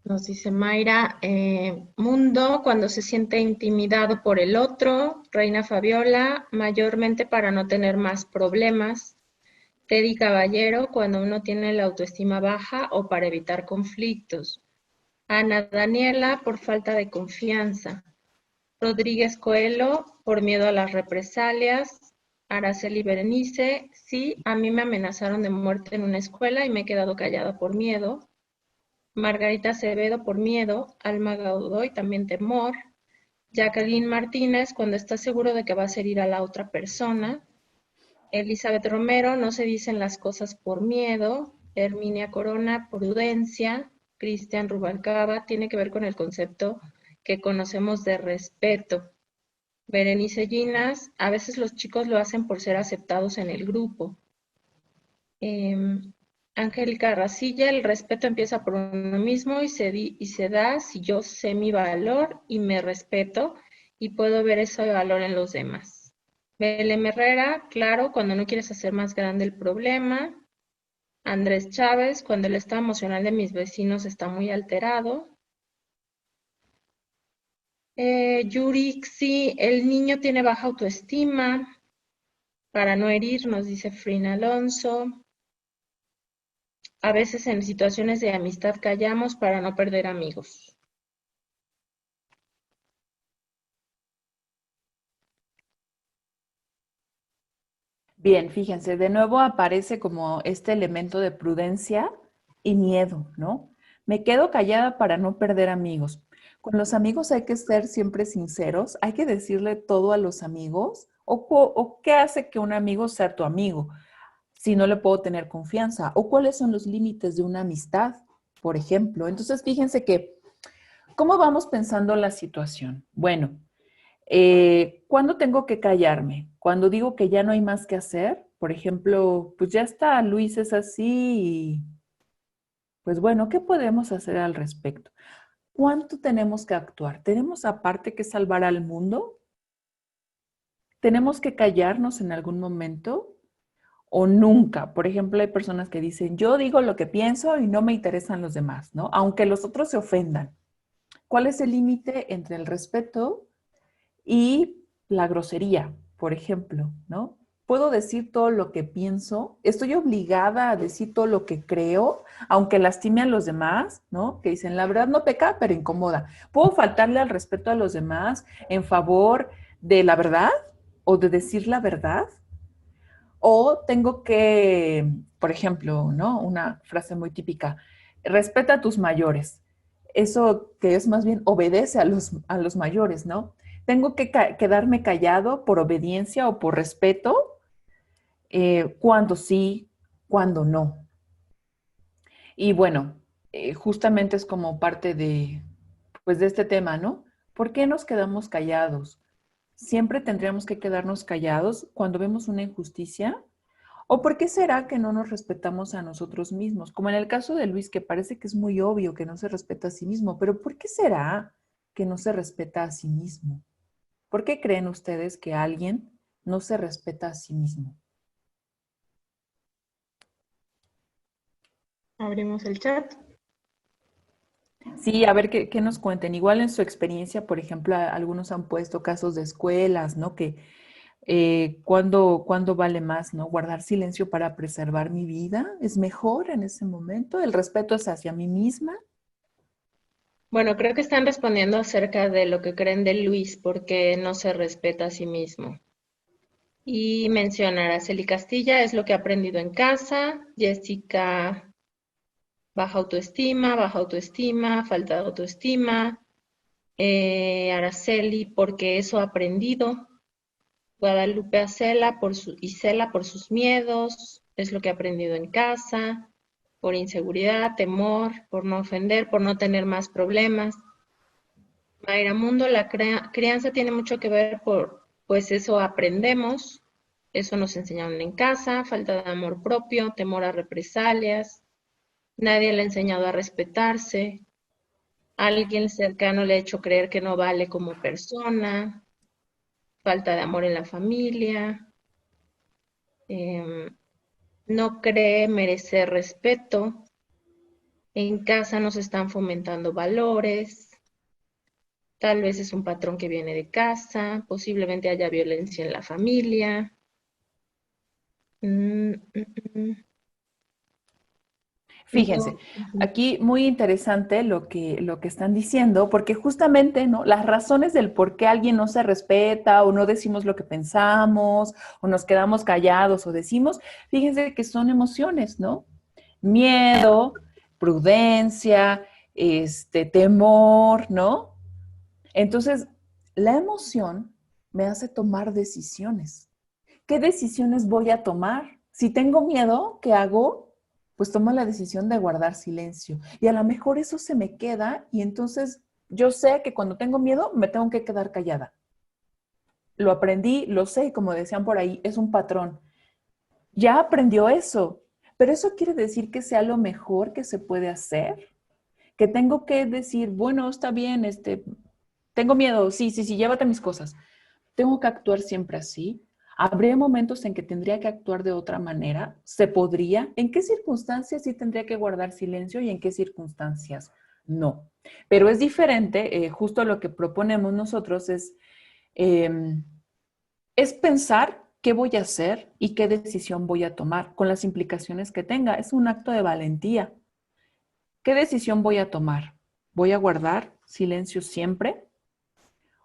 Nos dice Mayra, Mundo, cuando se siente intimidado por el otro, Reina Fabiola, mayormente para no tener más problemas, Teddy Caballero, cuando uno tiene la autoestima baja o para evitar conflictos, Ana Daniela, por falta de confianza, Rodríguez Coelho, por miedo a las represalias, Araceli Berenice, sí, a mí me amenazaron de muerte en una escuela y me he quedado callada por miedo, Margarita Acevedo por miedo, Alma Gaudoy también temor, Jacqueline Martínez cuando está seguro de que va a herir a la otra persona, Elizabeth Romero no se dicen las cosas por miedo, Herminia Corona prudencia, Cristian Rubalcaba tiene que ver con el concepto que conocemos de respeto, Berenice Ginas, a veces los chicos lo hacen por ser aceptados en el grupo. Angélica Racilla, el respeto empieza por uno mismo y se da si yo sé mi valor y me respeto y puedo ver ese valor en los demás. Belén Herrera, claro, cuando no quieres hacer más grande el problema. Andrés Chávez, cuando el estado emocional de mis vecinos está muy alterado. Yuri, sí, el niño tiene baja autoestima. Para no herir, nos dice Frina Alonso. A veces en situaciones de amistad callamos para no perder amigos. Bien, fíjense, de nuevo aparece como este elemento de prudencia y miedo, ¿no? Me quedo callada para no perder amigos. Con los amigos hay que ser siempre sinceros, hay que decirle todo a los amigos, o qué hace que un amigo sea tu amigo, si no le puedo tener confianza, o cuáles son los límites de una amistad, por ejemplo. Entonces, fíjense que, ¿cómo vamos pensando la situación? Bueno, ¿cuándo tengo que callarme? Cuando digo que ya no hay más que hacer, por ejemplo, pues ya está, Luis es así y pues bueno, ¿qué podemos hacer al respecto? ¿Cuánto tenemos que actuar? ¿Tenemos aparte que salvar al mundo? ¿Tenemos que callarnos en algún momento o nunca? Por ejemplo, hay personas que dicen, yo digo lo que pienso y no me interesan los demás, ¿no? Aunque los otros se ofendan. ¿Cuál es el límite entre el respeto y la grosería, por ejemplo, ¿no? Puedo decir todo lo que pienso, estoy obligada a decir todo lo que creo, aunque lastime a los demás, ¿no? Que dicen, la verdad no peca, pero incomoda. ¿Puedo faltarle al respeto a los demás en favor de la verdad o de decir la verdad? O tengo que, por ejemplo, ¿no? Una frase muy típica, respeta a tus mayores. Eso que es más bien obedece a los mayores, ¿no? Tengo que quedarme callado por obediencia o por respeto, cuando sí, cuando no. Y bueno, justamente es como parte de, pues, de este tema, ¿no? ¿Por qué nos quedamos callados? ¿Siempre tendríamos que quedarnos callados cuando vemos una injusticia? ¿O por qué será que no nos respetamos a nosotros mismos? Como en el caso de Luis, que parece que es muy obvio que no se respeta a sí mismo, pero ¿por qué será que no se respeta a sí mismo? ¿Por qué creen ustedes que alguien no se respeta a sí mismo? Abrimos el chat. Sí, a ver qué nos cuenten. Igual en su experiencia, por ejemplo, algunos han puesto casos de escuelas, ¿no? Que ¿cuándo vale más, ¿no? Guardar silencio para preservar mi vida. ¿Es mejor en ese momento? ¿El respeto es hacia mí misma? Bueno, creo que están respondiendo acerca de lo que creen de Luis porque no se respeta a sí mismo. Y menciona Araceli Castilla, es lo que ha aprendido en casa. Jessica, baja autoestima, falta de autoestima. Araceli, porque eso ha aprendido. Guadalupe Acela y Cela por sus miedos, es lo que ha aprendido en casa, por inseguridad, temor, por no ofender, por no tener más problemas. Mayra Mundo, la crianza tiene mucho que ver pues eso aprendemos, eso nos enseñaron en casa, falta de amor propio, temor a represalias, nadie le ha enseñado a respetarse, alguien cercano le ha hecho creer que no vale como persona, falta de amor en la familia, eh, no cree merecer respeto, en casa nos están fomentando valores, tal vez es un patrón que viene de casa, posiblemente haya violencia en la familia. Mm, mm, mm. Fíjense, Ujú. aquí muy interesante lo que están diciendo, porque justamente, ¿no? Las razones del por qué alguien no se respeta o no decimos lo que pensamos o nos quedamos callados o decimos, fíjense que son emociones, ¿no? Miedo, prudencia, temor, ¿no? Entonces, la emoción me hace tomar decisiones. ¿Qué decisiones voy a tomar? Si tengo miedo, ¿qué hago? Pues tomo la decisión de guardar silencio. Y a lo mejor eso se me queda y entonces yo sé que cuando tengo miedo me tengo que quedar callada. Lo aprendí, lo sé y como decían por ahí, es un patrón. Ya aprendió eso, pero eso quiere decir que sea lo mejor que se puede hacer, que tengo que decir, bueno, está bien, tengo miedo, sí, sí, sí, llévate mis cosas. ¿Tengo que actuar siempre así? ¿Habría momentos en que tendría que actuar de otra manera? ¿Se podría? ¿En qué circunstancias sí tendría que guardar silencio y en qué circunstancias no? Pero es diferente, justo lo que proponemos nosotros eh, es pensar qué voy a hacer y qué decisión voy a tomar con las implicaciones que tenga. Es un acto de valentía. ¿Qué decisión voy a tomar? ¿Voy a guardar silencio siempre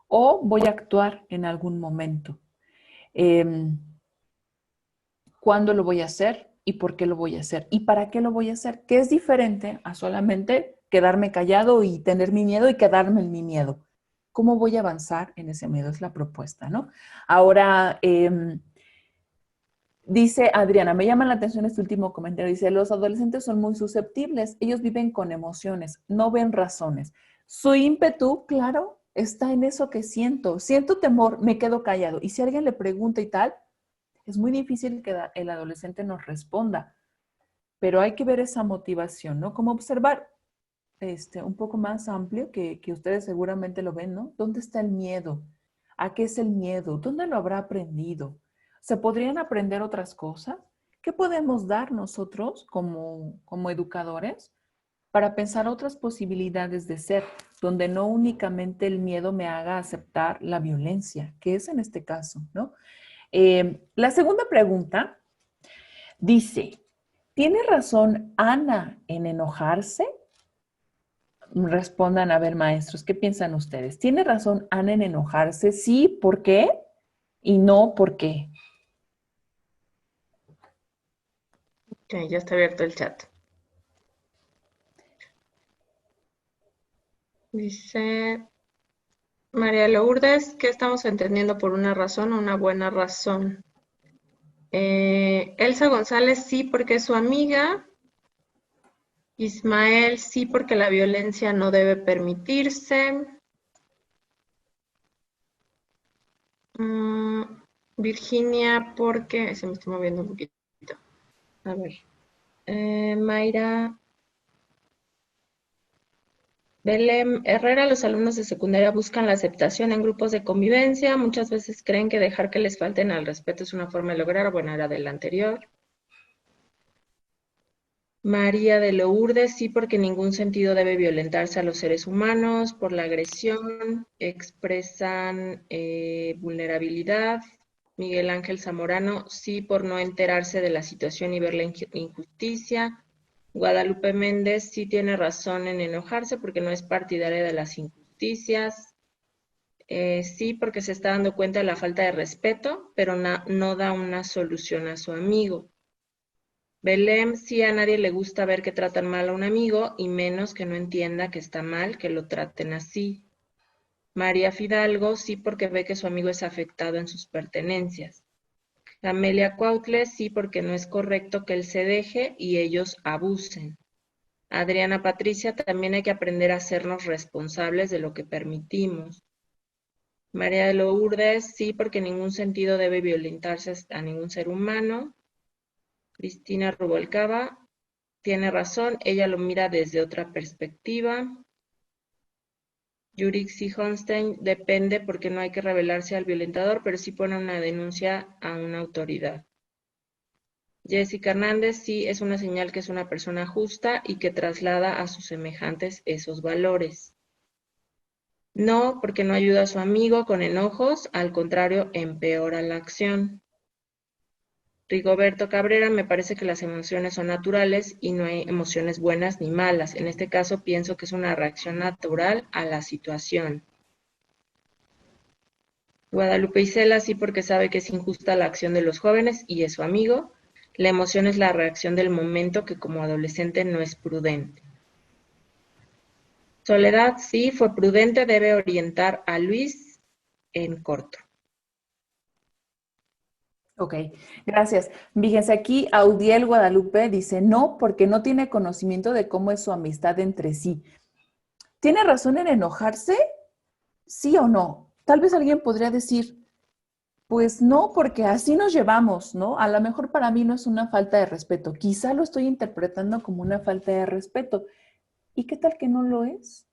o voy a actuar en algún momento? Eh, cuándo lo voy a hacer y por qué lo voy a hacer y para qué lo voy a hacer, que es diferente a solamente quedarme callado y tener mi miedo y quedarme en mi miedo. ¿Cómo voy a avanzar en ese miedo? Es la propuesta, ¿no? Ahora, dice Adriana, me llama la atención este último comentario, dice, los adolescentes son muy susceptibles, ellos viven con emociones, no ven razones. Su ímpetu, claro, está en eso que siento. Siento temor, me quedo callado. Y si alguien le pregunta y tal, es muy difícil que el adolescente nos responda, pero hay que ver esa motivación, ¿no? Como observar un poco más amplio, que ustedes seguramente lo ven, ¿no? ¿Dónde está el miedo? ¿A qué es el miedo? ¿Dónde lo habrá aprendido? ¿Se podrían aprender otras cosas? ¿Qué podemos dar nosotros como educadores para pensar otras posibilidades de ser, donde no únicamente el miedo me haga aceptar la violencia, que es en este caso, ¿no? La segunda pregunta dice, ¿tiene razón Ana en enojarse? Respondan, a ver, maestros, ¿qué piensan ustedes? ¿Tiene razón Ana en enojarse? Sí, ¿por qué? Y no, ¿por qué? Ok, ya está abierto el chat. Dice María Lourdes, ¿qué estamos entendiendo por una razón o una buena razón? Elsa González, sí, porque es su amiga. Ismael, sí, porque la violencia no debe permitirse. Virginia, porque se me está moviendo un poquito. A ver. Mayra. Belén Herrera, los alumnos de secundaria buscan la aceptación en grupos de convivencia. Muchas veces creen que dejar que les falten al respeto es una forma de lograr. Bueno, era del anterior. María de Lourdes, sí, porque en ningún sentido debe violentarse a los seres humanos por la agresión. Expresan vulnerabilidad. Miguel Ángel Zamorano, sí, por no enterarse de la situación y ver la injusticia. Guadalupe Méndez, sí tiene razón en enojarse porque no es partidaria de las injusticias. Sí, porque se está dando cuenta de la falta de respeto, pero no da una solución a su amigo. Belém, sí, a nadie le gusta ver que tratan mal a un amigo y menos que no entienda que está mal que lo traten así. María Fidalgo, sí, porque ve que su amigo es afectado en sus pertenencias. Amelia Cuautle, sí, porque no es correcto que él se deje y ellos abusen. Adriana Patricia, también hay que aprender a hacernos responsables de lo que permitimos. María de Lourdes, sí, porque en ningún sentido debe violentarse a ningún ser humano. Cristina Rubalcaba, tiene razón, ella lo mira desde otra perspectiva. Yurixi Holstein, depende porque no hay que rebelarse al violentador, pero sí pone una denuncia a una autoridad. Jessica Hernández, sí, es una señal que es una persona justa y que traslada a sus semejantes esos valores. No, porque no ayuda a su amigo con enojos, al contrario, empeora la acción. Rigoberto Cabrera, me parece que las emociones son naturales y no hay emociones buenas ni malas. En este caso pienso que es una reacción natural a la situación. Guadalupe Isela, sí, porque sabe que es injusta la acción de los jóvenes y es su amigo. La emoción es la reacción del momento que como adolescente no es prudente. Soledad, sí, fue prudente, debe orientar a Luis en corto. Ok, gracias. Fíjense, aquí Audiel Guadalupe dice, no, porque no tiene conocimiento de cómo es su amistad entre sí. ¿Tiene razón en enojarse? ¿Sí o no? Tal vez alguien podría decir, pues no, porque así nos llevamos, ¿no? A lo mejor para mí no es una falta de respeto, quizá lo estoy interpretando como una falta de respeto. ¿Y qué tal que no lo es?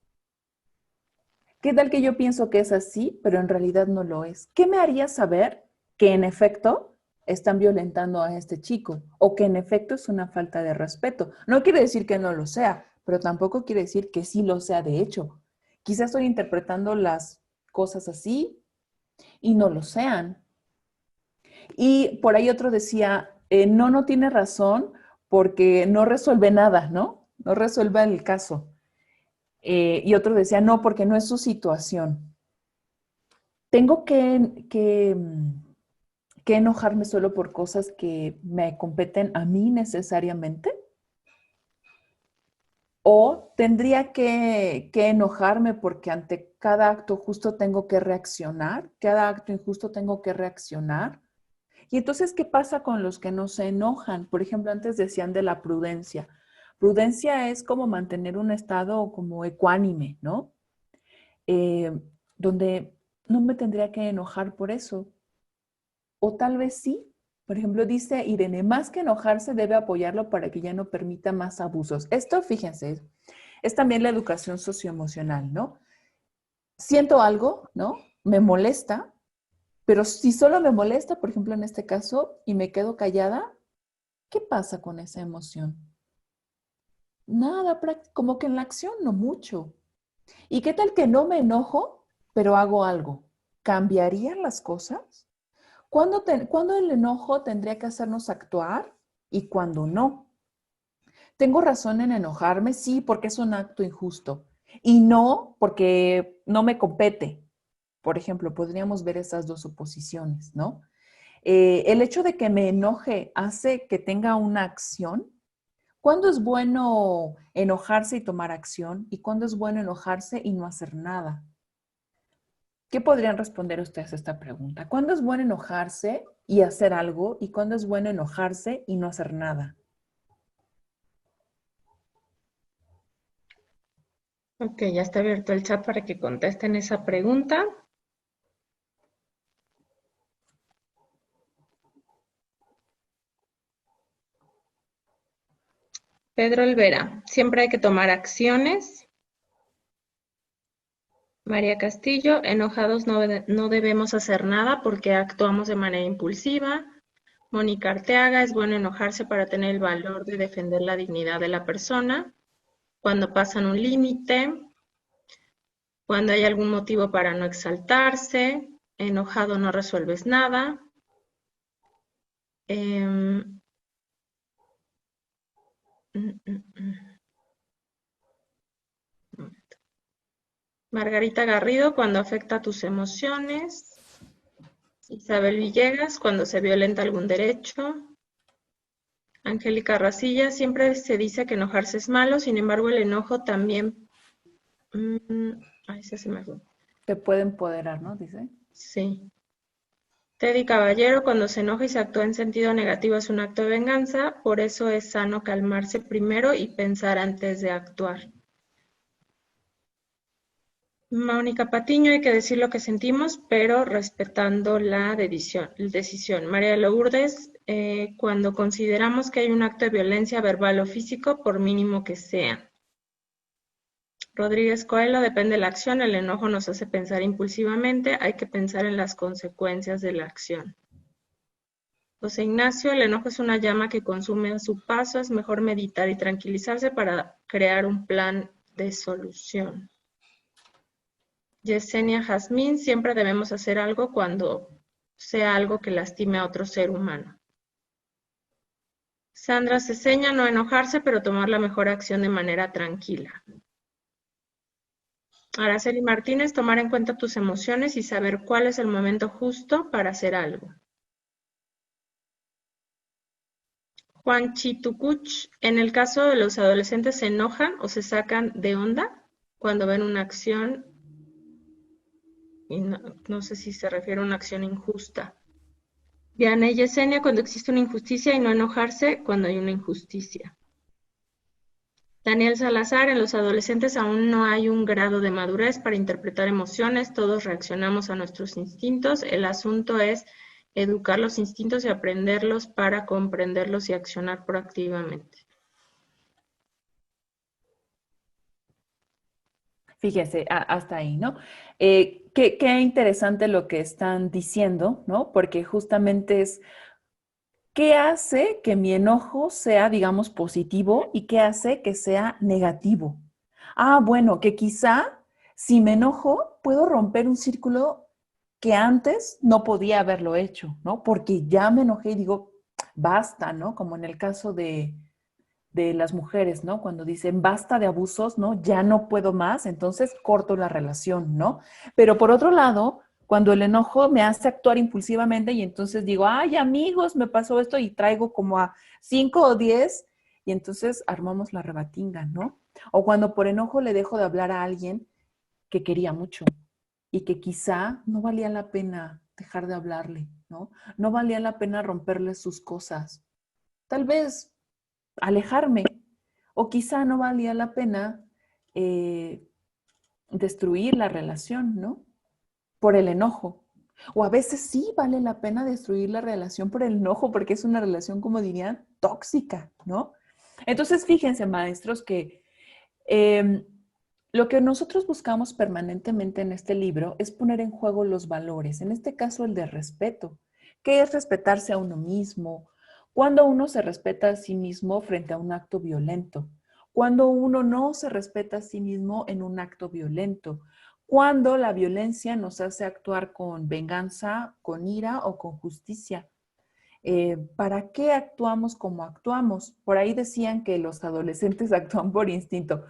¿Qué tal que yo pienso que es así, pero en realidad no lo es? ¿Qué me haría saber que en efecto están violentando a este chico o que en efecto es una falta de respeto? No quiere decir que no lo sea, pero tampoco quiere decir que sí lo sea de hecho. Quizás estoy interpretando las cosas así y no lo sean. Y por ahí otro decía, no, no tiene razón porque no resuelve nada, ¿no? No resuelve el caso. Y otro decía, no, porque no es su situación. Tengo que enojarme solo por cosas que me competen a mí necesariamente. O tendría que enojarme porque ante cada acto justo tengo que reaccionar, cada acto injusto tengo que reaccionar. Y entonces, ¿qué pasa con los que no se enojan? Por ejemplo, antes decían de la prudencia. Prudencia es como mantener un estado como ecuánime, ¿no? Eh, donde no me tendría que enojar por eso. O tal vez sí. Por ejemplo, dice Irene, más que enojarse debe apoyarlo para que ya no permita más abusos. Esto, fíjense, es también la educación socioemocional, ¿no? Siento algo, ¿no? Me molesta, pero si solo me molesta, por ejemplo, en este caso, y me quedo callada, ¿qué pasa con esa emoción? Nada, como que en la acción no mucho. ¿Y qué tal que no me enojo, pero hago algo? ¿Cambiarían las cosas? ¿Cuándo el enojo tendría que hacernos actuar y cuándo no? ¿Tengo razón en enojarme? Sí, porque es un acto injusto. Y no porque no me compete. Por ejemplo, podríamos ver esas dos oposiciones, ¿no? El hecho de que me enoje hace que tenga una acción. ¿Cuándo es bueno enojarse y tomar acción? ¿Y cuándo es bueno enojarse y no hacer nada? ¿Qué podrían responder ustedes a esta pregunta? ¿Cuándo es bueno enojarse y hacer algo? ¿Y cuándo es bueno enojarse y no hacer nada? Ok, ya está abierto el chat para que contesten esa pregunta. Pedro Olvera, siempre hay que tomar acciones. María Castillo, enojados no debemos hacer nada porque actuamos de manera impulsiva. Mónica Arteaga, es bueno enojarse para tener el valor de defender la dignidad de la persona. Cuando pasan un límite, cuando hay algún motivo para no exaltarse, enojado no resuelves nada. Em, mm, mm, mm. Margarita Garrido, cuando afecta tus emociones. Isabel Villegas, cuando se violenta algún derecho. Angélica Racilla, siempre se dice que enojarse es malo, sin embargo el enojo también... ese se me fue. Te puede empoderar, ¿no? Dice. Sí. Teddy Caballero, cuando se enoja y se actúa en sentido negativo es un acto de venganza, por eso es sano calmarse primero y pensar antes de actuar. Mónica Patiño, hay que decir lo que sentimos, pero respetando la decisión. María Lourdes, cuando consideramos que hay un acto de violencia verbal o físico, por mínimo que sea. Rodríguez Coelho, depende de la acción, el enojo nos hace pensar impulsivamente, hay que pensar en las consecuencias de la acción. José Ignacio, el enojo es una llama que consume a su paso, es mejor meditar y tranquilizarse para crear un plan de solución. Yesenia Jazmín, siempre debemos hacer algo cuando sea algo que lastime a otro ser humano. Sandra Ceseña, no enojarse, pero tomar la mejor acción de manera tranquila. Araceli Martínez, tomar en cuenta tus emociones y saber cuál es el momento justo para hacer algo. Juan Chitucuch, en el caso de los adolescentes se enojan o se sacan de onda cuando ven una acción, y no sé si se refiere a una acción injusta. Diana y Yesenia, cuando existe una injusticia y no enojarse cuando hay una injusticia. Daniel Salazar, en los adolescentes aún no hay un grado de madurez para interpretar emociones, todos reaccionamos a nuestros instintos, el asunto es educar los instintos y aprenderlos para comprenderlos y accionar proactivamente. Fíjese, hasta ahí, ¿no? Qué interesante lo que están diciendo, ¿no? Porque justamente es, ¿qué hace que mi enojo sea, digamos, positivo y qué hace que sea negativo? Ah, bueno, que quizá si me enojo puedo romper un círculo que antes no podía haberlo hecho, ¿no? Porque ya me enojé y digo, basta, ¿no? Como en el caso de las mujeres, ¿no? Cuando dicen basta de abusos, ¿no? Ya no puedo más, entonces corto la relación, ¿no? Pero por otro lado, Cuando el enojo me hace actuar impulsivamente y entonces digo, ay, amigos, me pasó esto y traigo como a 5 o 10 y entonces armamos la rebatinga, ¿no? O cuando por enojo le dejo de hablar a alguien que quería mucho y que quizá no valía la pena dejar de hablarle, ¿no? No valía la pena romperle sus cosas. Tal vez alejarme o quizá no valía la pena destruir la relación, ¿no? Por el enojo. O a veces sí vale la pena destruir la relación por el enojo porque es una relación, como dirían, tóxica, ¿no? Entonces, fíjense, maestros, que lo que nosotros buscamos permanentemente en este libro es poner en juego los valores, en este caso el de respeto. ¿Qué es respetarse a uno mismo? Cuando uno se respeta a sí mismo frente a un acto violento. Cuando uno no se respeta a sí mismo en un acto violento. Cuando la violencia nos hace actuar con venganza, con ira o con justicia. ¿Para qué actuamos como actuamos? Por ahí decían que los adolescentes actúan por instinto.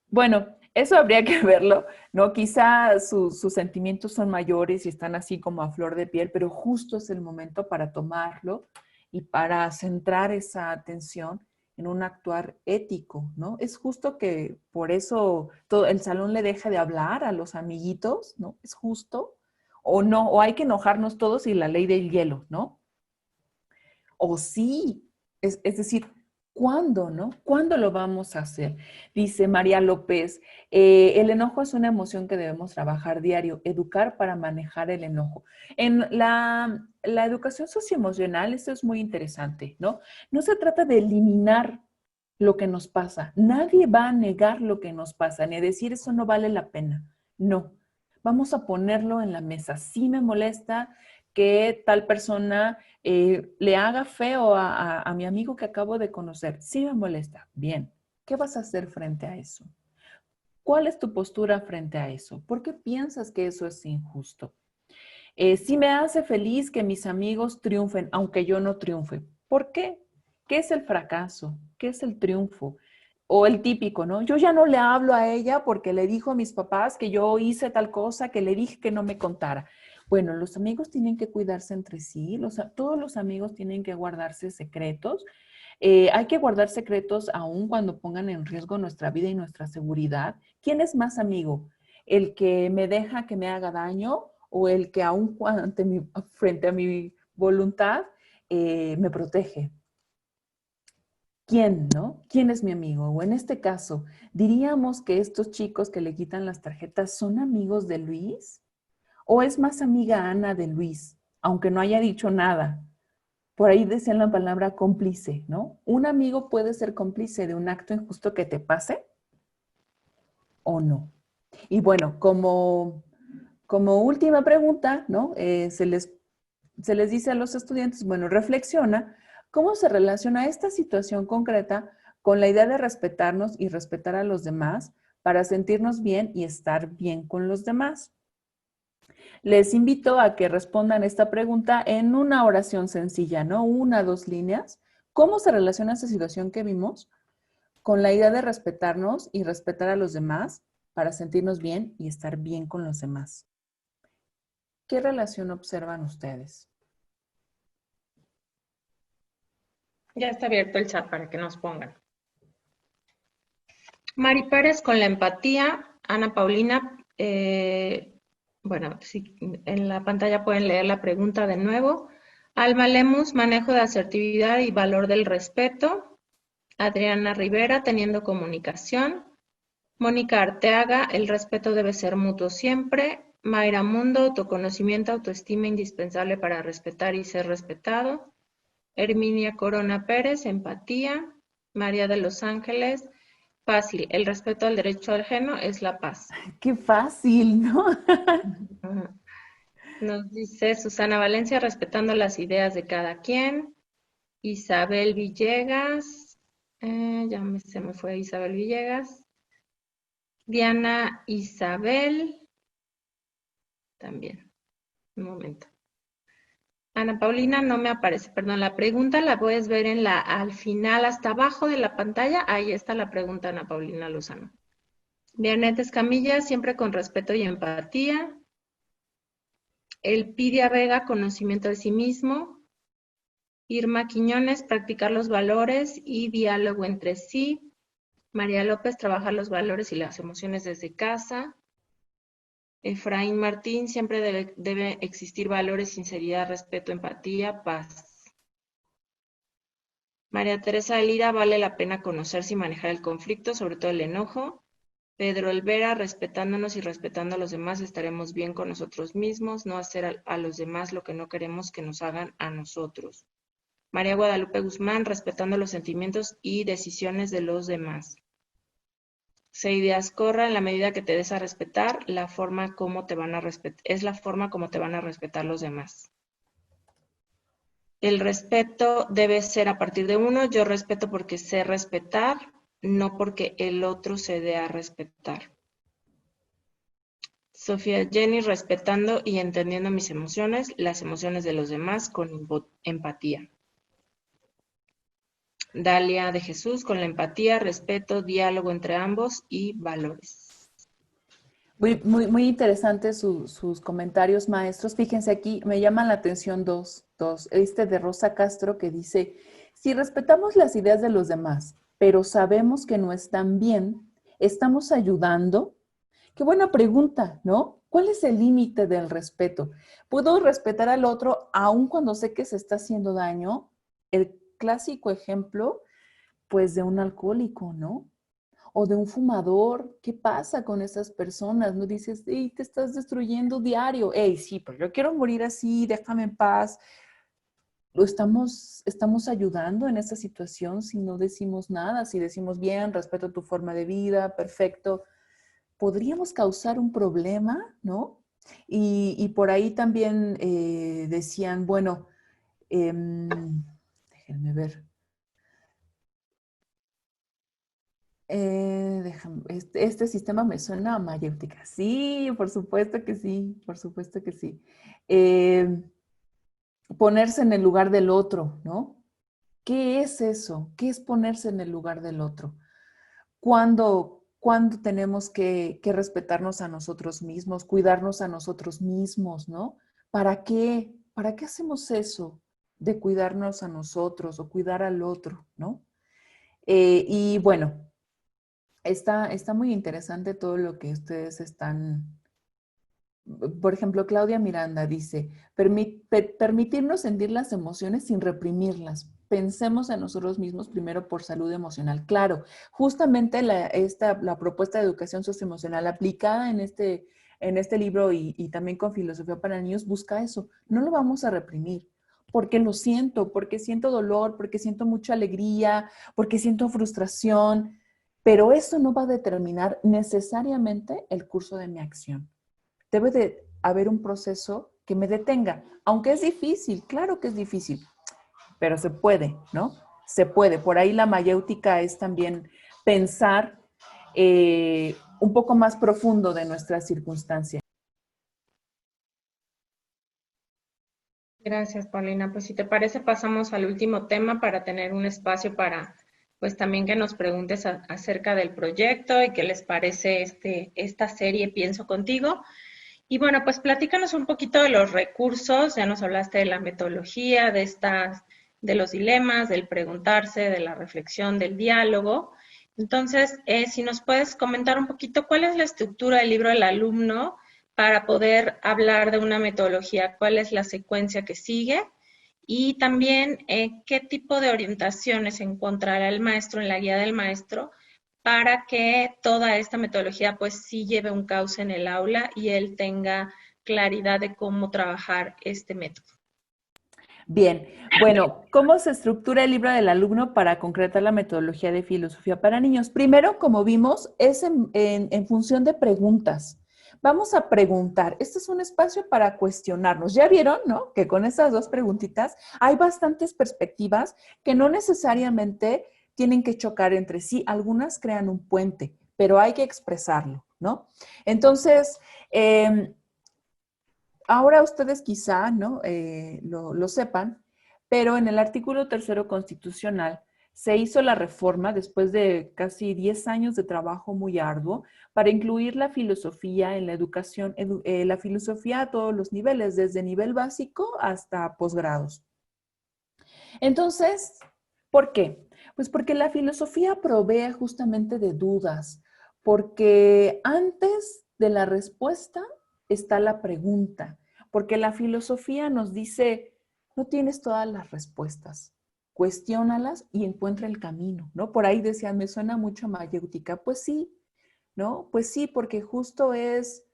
Bueno, eso habría que verlo, ¿no? Quizá sus sentimientos son mayores y están así como a flor de piel, pero justo es el momento para tomarlo y para centrar esa atención en un actuar ético, ¿no? Es justo que por eso todo el salón le deja de hablar a los amiguitos, ¿no? ¿Es justo? O no, o hay que enojarnos todos y la ley del hielo, ¿no? O sí, es decir, ¿cuándo, no? ¿Cuándo lo vamos a hacer? Dice María López, el enojo es una emoción que debemos trabajar diario, educar para manejar el enojo. En la educación socioemocional, esto es muy interesante, ¿no? No se trata de eliminar lo que nos pasa. Nadie va a negar lo que nos pasa, ni a decir eso no vale la pena. No, vamos a ponerlo en la mesa. Sí me molesta que tal persona le haga feo a mi amigo que acabo de conocer. Sí me molesta. Bien, ¿qué vas a hacer frente a eso? ¿Cuál es tu postura frente a eso? ¿Por qué piensas que eso es injusto? Sí me hace feliz que mis amigos triunfen, aunque yo no triunfe. ¿Por qué? ¿Qué es el fracaso? ¿Qué es el triunfo? O el típico, ¿no? Yo ya no le hablo a ella porque le dijo a mis papás que yo hice tal cosa, que le dije que no me contara. Bueno, los amigos tienen que cuidarse entre sí, todos los amigos tienen que guardarse secretos. Hay que guardar secretos aún cuando pongan en riesgo nuestra vida y nuestra seguridad. ¿Quién es más amigo? ¿El que me deja que me haga daño o el que aún frente a mi voluntad me protege? ¿Quién, no? ¿Quién es mi amigo? O en este caso, ¿diríamos que estos chicos que le quitan las tarjetas son amigos de Luis? ¿O es más amiga Ana de Luis, aunque no haya dicho nada? Por ahí decían la palabra cómplice, ¿no? ¿Un amigo puede ser cómplice de un acto injusto que te pase o no? Y bueno, como última pregunta, ¿no? Se les dice a los estudiantes, bueno, reflexiona cómo se relaciona esta situación concreta con la idea de respetarnos y respetar a los demás para sentirnos bien y estar bien con los demás. Les invito a que respondan esta pregunta en una oración sencilla, ¿no? 1 o 2 líneas. ¿Cómo se relaciona esta situación que vimos con la idea de respetarnos y respetar a los demás para sentirnos bien y estar bien con los demás? ¿Qué relación observan ustedes? Ya está abierto el chat para que nos pongan. Mari Pérez con la empatía. Ana Paulina, bueno, si en la pantalla pueden leer la pregunta de nuevo. Alma Lemus, manejo de asertividad y valor del respeto. Adriana Rivera, teniendo comunicación. Mónica Arteaga, el respeto debe ser mutuo siempre. Mayra Mundo, autoconocimiento, autoestima indispensable para respetar y ser respetado. Herminia Corona Pérez, empatía. María de los Ángeles, fácil, el respeto al derecho ajeno es la paz. ¡Qué fácil!, ¿no? Nos dice Susana Valencia, respetando las ideas de cada quien. Isabel Villegas, se me fue Isabel Villegas. Diana Isabel, también, un momento. Ana Paulina no me aparece, perdón, la pregunta la puedes ver al final, hasta abajo de la pantalla, ahí está la pregunta, Ana Paulina Lozano. Dianet Escamilla, siempre con respeto y empatía. Elpidia Vega, conocimiento de sí mismo. Irma Quiñones, practicar los valores y diálogo entre sí. María López, trabajar los valores y las emociones desde casa. Efraín Martín, siempre debe existir valores, sinceridad, respeto, empatía, paz. María Teresa Lira, vale la pena conocerse y manejar el conflicto, sobre todo el enojo. Pedro Olvera, respetándonos y respetando a los demás, estaremos bien con nosotros mismos, no hacer a los demás lo que no queremos que nos hagan a nosotros. María Guadalupe Guzmán, respetando los sentimientos y decisiones de los demás. Seide Azcorra, en la medida que te des a respetar, es la forma como te van a respetar los demás. El respeto debe ser a partir de uno. Yo respeto porque sé respetar, no porque el otro se dé a respetar. Sofía Jenny, respetando y entendiendo mis emociones, las emociones de los demás con empatía. Dalia de Jesús, con la empatía, respeto, diálogo entre ambos y valores. Muy interesantes sus comentarios, maestros. Fíjense aquí, me llaman la atención dos. Este de Rosa Castro que dice, si respetamos las ideas de los demás, pero sabemos que no están bien, ¿estamos ayudando? Qué buena pregunta, ¿no? ¿Cuál es el límite del respeto? ¿Puedo respetar al otro aun cuando sé que se está haciendo daño? El clásico ejemplo, pues, de un alcohólico, ¿no? O de un fumador. ¿Qué pasa con esas personas? No dices, hey, te estás destruyendo diario. Hey, sí, pero yo quiero morir así, déjame en paz. ¿Lo estamos ayudando en esa situación si no decimos nada? Si decimos, bien, respeto tu forma de vida, perfecto. Podríamos causar un problema, ¿no? Y por ahí también decían, bueno, déjenme ver. Este sistema me suena a mayéutica. Sí, por supuesto que sí, por supuesto que sí. Ponerse en el lugar del otro, ¿no? ¿Qué es eso? ¿Qué es ponerse en el lugar del otro? ¿Cuándo tenemos que respetarnos a nosotros mismos, cuidarnos a nosotros mismos, ¿no? ¿Para qué? ¿Para qué hacemos eso de cuidarnos a nosotros o cuidar al otro, ¿no? Y bueno, está muy interesante todo lo que ustedes están. Por ejemplo, Claudia Miranda dice, permitirnos sentir las emociones sin reprimirlas. Pensemos en nosotros mismos primero por salud emocional. Claro, justamente la propuesta de educación socioemocional aplicada en este libro y también con Filosofía para Niños busca eso. No lo vamos a reprimir porque lo siento, porque siento dolor, porque siento mucha alegría, porque siento frustración, pero eso no va a determinar necesariamente el curso de mi acción. Debe de haber un proceso que me detenga, aunque es difícil, claro que es difícil, pero se puede, ¿no? Se puede. Por ahí la mayéutica es también pensar un poco más profundo de nuestras circunstancias. Gracias, Paulina. Pues si te parece, pasamos al último tema para tener un espacio para, pues también que nos preguntes acerca del proyecto y qué les parece esta serie Pienso Contigo. Y bueno, pues platícanos un poquito de los recursos, ya nos hablaste de la metodología, de los dilemas, del preguntarse, de la reflexión, del diálogo. Entonces, si nos puedes comentar un poquito cuál es la estructura del libro del alumno para poder hablar de una metodología, cuál es la secuencia que sigue y también qué tipo de orientaciones encontrará el maestro en la guía del maestro para que toda esta metodología pues sí lleve un cauce en el aula y él tenga claridad de cómo trabajar este método. Bien, bueno, ¿cómo se estructura el libro del alumno para concretar la metodología de filosofía para niños? Primero, como vimos, es en función de preguntas. Vamos a preguntar. Este es un espacio para cuestionarnos. Ya vieron, ¿no? Que con esas dos preguntitas hay bastantes perspectivas que no necesariamente tienen que chocar entre sí. Algunas crean un puente, pero hay que expresarlo, ¿no? Entonces, ahora ustedes quizá, ¿no? Lo sepan, pero en el artículo 3º constitucional se hizo la reforma después de casi 10 años de trabajo muy arduo para incluir la filosofía en la educación, la filosofía a todos los niveles, desde nivel básico hasta posgrados. Entonces, ¿por qué? Pues porque la filosofía provee justamente de dudas, porque antes de la respuesta está la pregunta, porque la filosofía nos dice, no tienes todas las respuestas, cuestiónalas y encuentra el camino, ¿no? Por ahí decían, me suena mucho a mayéutica, pues sí, ¿no? Pues sí, porque justo es,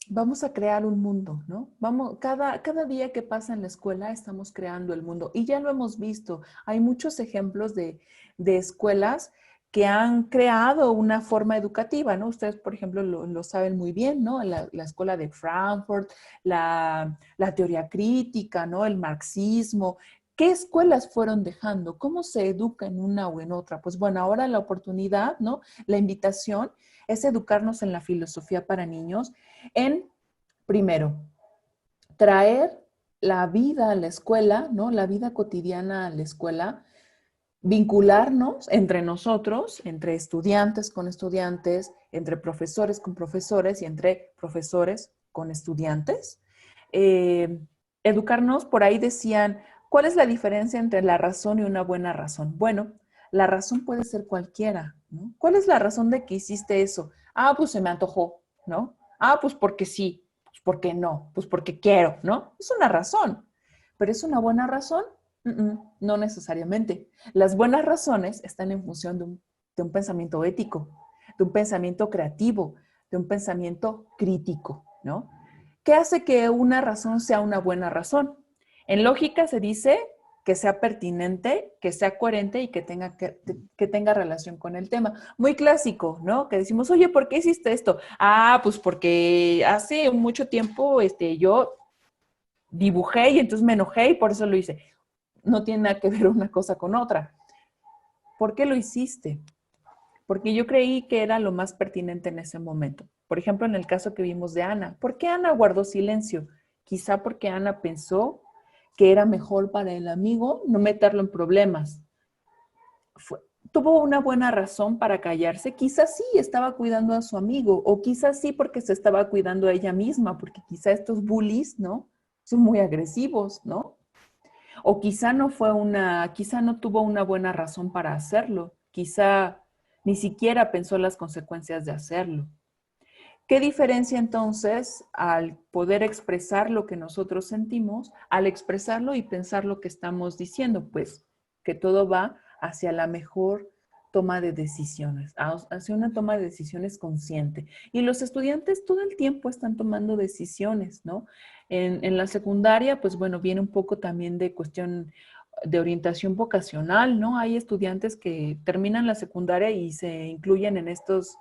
vamos a crear un mundo, ¿no? Cada día que pasa en la escuela estamos creando el mundo y ya lo hemos visto. Hay muchos ejemplos de escuelas que han creado una forma educativa, ¿no? Ustedes, por ejemplo, lo saben muy bien, ¿no? La escuela de Frankfurt, la teoría crítica, ¿no? El marxismo. ¿Qué escuelas fueron dejando? ¿Cómo se educa en una o en otra? Pues bueno, ahora la oportunidad, ¿no? La invitación es educarnos en la filosofía para niños en, primero, traer la vida a la escuela, ¿no? La vida cotidiana a la escuela, vincularnos entre nosotros, entre estudiantes con estudiantes, entre profesores con profesores y entre profesores con estudiantes. Educarnos, por ahí decían, ¿cuál es la diferencia entre la razón y una buena razón? Bueno, la razón puede ser cualquiera, ¿no? ¿Cuál es la razón de que hiciste eso? Ah, pues se me antojó, ¿no? Ah, pues porque sí, pues porque no, pues porque quiero, ¿no? Es una razón, pero ¿es una buena razón? No necesariamente. Las buenas razones están en función de un pensamiento ético, de un pensamiento creativo, de un pensamiento crítico, ¿no? ¿Qué hace que una razón sea una buena razón? En lógica se dice que sea pertinente, que sea coherente y que tenga relación con el tema. Muy clásico, ¿no? Que decimos, oye, ¿por qué hiciste esto? Ah, pues porque hace mucho tiempo yo dibujé y entonces me enojé y por eso lo hice. No tiene nada que ver una cosa con otra. ¿Por qué lo hiciste? Porque yo creí que era lo más pertinente en ese momento. Por ejemplo, en el caso que vimos de Ana. ¿Por qué Ana guardó silencio? Quizá porque Ana pensó que era mejor para el amigo no meterlo en problemas. Tuvo una buena razón para callarse. Quizás sí estaba cuidando a su amigo, o quizás sí porque se estaba cuidando a ella misma, porque quizá estos bullies, ¿no? Son muy agresivos, ¿no? O quizá quizá no tuvo una buena razón para hacerlo. Quizá ni siquiera pensó las consecuencias de hacerlo. ¿Qué diferencia entonces al poder expresar lo que nosotros sentimos, al expresarlo y pensar lo que estamos diciendo? Pues que todo va hacia la mejor toma de decisiones, hacia una toma de decisiones consciente. Y los estudiantes todo el tiempo están tomando decisiones, ¿no? En la secundaria, pues bueno, viene un poco también de cuestión de orientación vocacional, ¿no? Hay estudiantes que terminan la secundaria y se incluyen en estos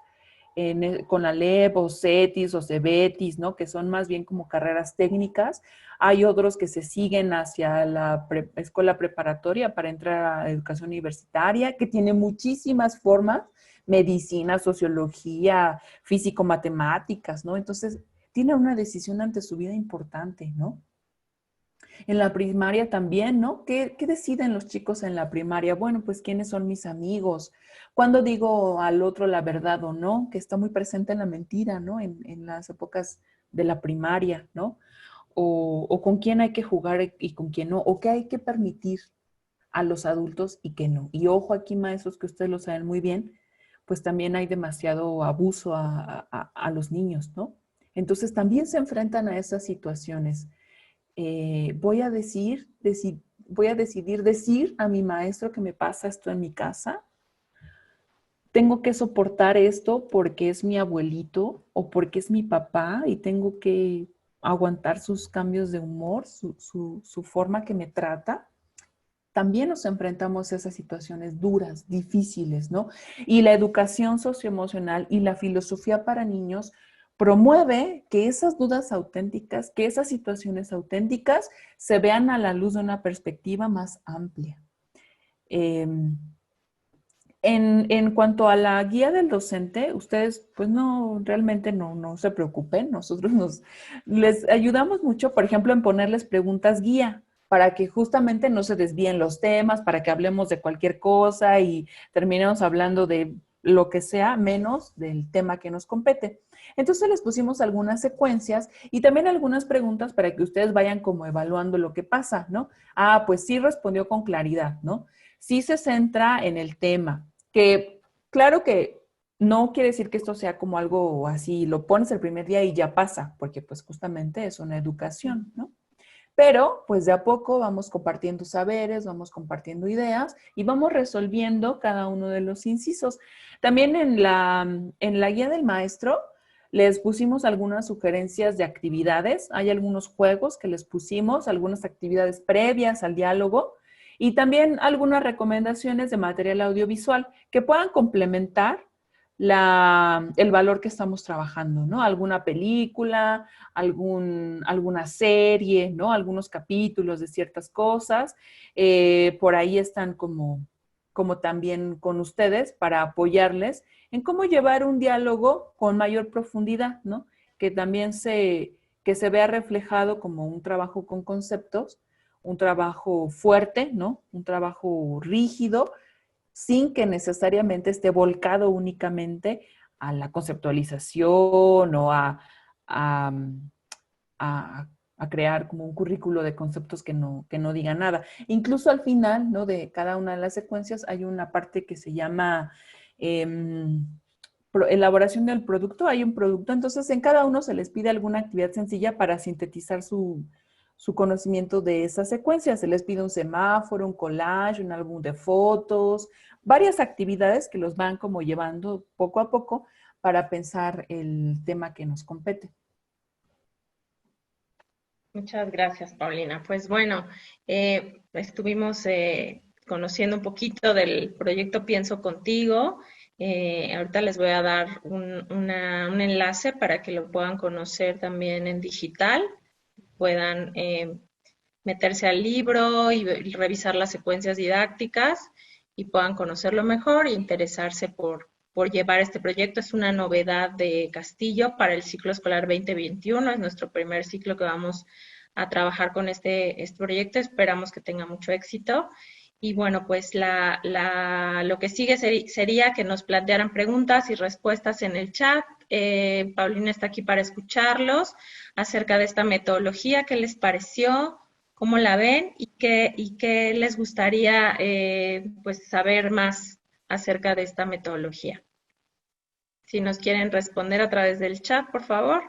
con Alep o CETIS o CEBETIS, ¿no? Que son más bien como carreras técnicas. Hay otros que se siguen hacia la escuela preparatoria para entrar a educación universitaria, que tiene muchísimas formas, medicina, sociología, físico-matemáticas, ¿no? Entonces, tiene una decisión ante su vida importante, ¿no? En la primaria también, ¿no? ¿Qué deciden los chicos en la primaria? Bueno, pues quiénes son mis amigos, cuándo digo al otro la verdad o no, que está muy presente en la mentira, ¿no? En las épocas de la primaria, ¿no? O con quién hay que jugar y con quién no, o qué hay que permitir a los adultos y qué no. Y ojo aquí, maestros, que ustedes lo saben muy bien, pues también hay demasiado abuso a los niños, ¿no? Entonces también se enfrentan a esas situaciones. Voy a decidir decir a mi maestro que me pasa esto en mi casa. Tengo que soportar esto porque es mi abuelito o porque es mi papá y tengo que aguantar sus cambios de humor, su forma que me trata. También nos enfrentamos a esas situaciones duras, difíciles, ¿no? Y la educación socioemocional y la filosofía para niños promueve que esas dudas auténticas, que esas situaciones auténticas se vean a la luz de una perspectiva más amplia. En cuanto a la guía del docente, ustedes pues no, realmente no se preocupen. Nosotros les ayudamos mucho, por ejemplo, en ponerles preguntas guía. para que justamente no se desvíen los temas, para que hablemos de cualquier cosa y terminemos hablando de lo que sea, menos del tema que nos compete. Entonces les pusimos algunas secuencias y también algunas preguntas para que ustedes vayan como evaluando lo que pasa, ¿no? Ah, pues sí respondió con claridad, ¿no? Sí se centra en el tema, que claro que no quiere decir que esto sea como algo así, lo pones el primer día y ya pasa, porque pues justamente es una educación, ¿no? Pero pues de a poco vamos compartiendo saberes, vamos compartiendo ideas y vamos resolviendo cada uno de los incisos. También en la guía del maestro les pusimos algunas sugerencias de actividades. Hay algunos juegos que les pusimos, algunas actividades previas al diálogo y también algunas recomendaciones de material audiovisual que puedan complementar el valor que estamos trabajando, ¿no? Alguna película, alguna serie, ¿no? Algunos capítulos de ciertas cosas. Por ahí están como también con ustedes para apoyarles en cómo llevar un diálogo con mayor profundidad, ¿no? Que también que se vea reflejado como un trabajo con conceptos, un trabajo fuerte, ¿no? Un trabajo rígido, sin que necesariamente esté volcado únicamente a la conceptualización o a, a, a crear como un currículo de conceptos que no diga nada. Incluso al final, ¿no? De cada una de las secuencias hay una parte que se llama elaboración del producto. Hay un producto, entonces en cada uno se les pide alguna actividad sencilla para sintetizar su conocimiento de esa secuencia. Se les pide un semáforo, un collage, un álbum de fotos, varias actividades que los van como llevando poco a poco para pensar el tema que nos compete. Muchas gracias, Paulina. Pues bueno, estuvimos conociendo un poquito del proyecto Pienso Contigo. Ahorita les voy a dar un enlace para que lo puedan conocer también en digital, puedan meterse al libro y revisar las secuencias didácticas y puedan conocerlo mejor e interesarse por llevar este proyecto. Es una novedad de Castillo para el ciclo escolar 2021, es nuestro primer ciclo que vamos a trabajar con este proyecto, esperamos que tenga mucho éxito. Y bueno, pues lo que sigue sería que nos plantearan preguntas y respuestas en el chat. Paulina está aquí para escucharlos acerca de esta metodología, qué les pareció, cómo la ven y qué les gustaría pues saber más acerca de esta metodología. Si nos quieren responder a través del chat, por favor,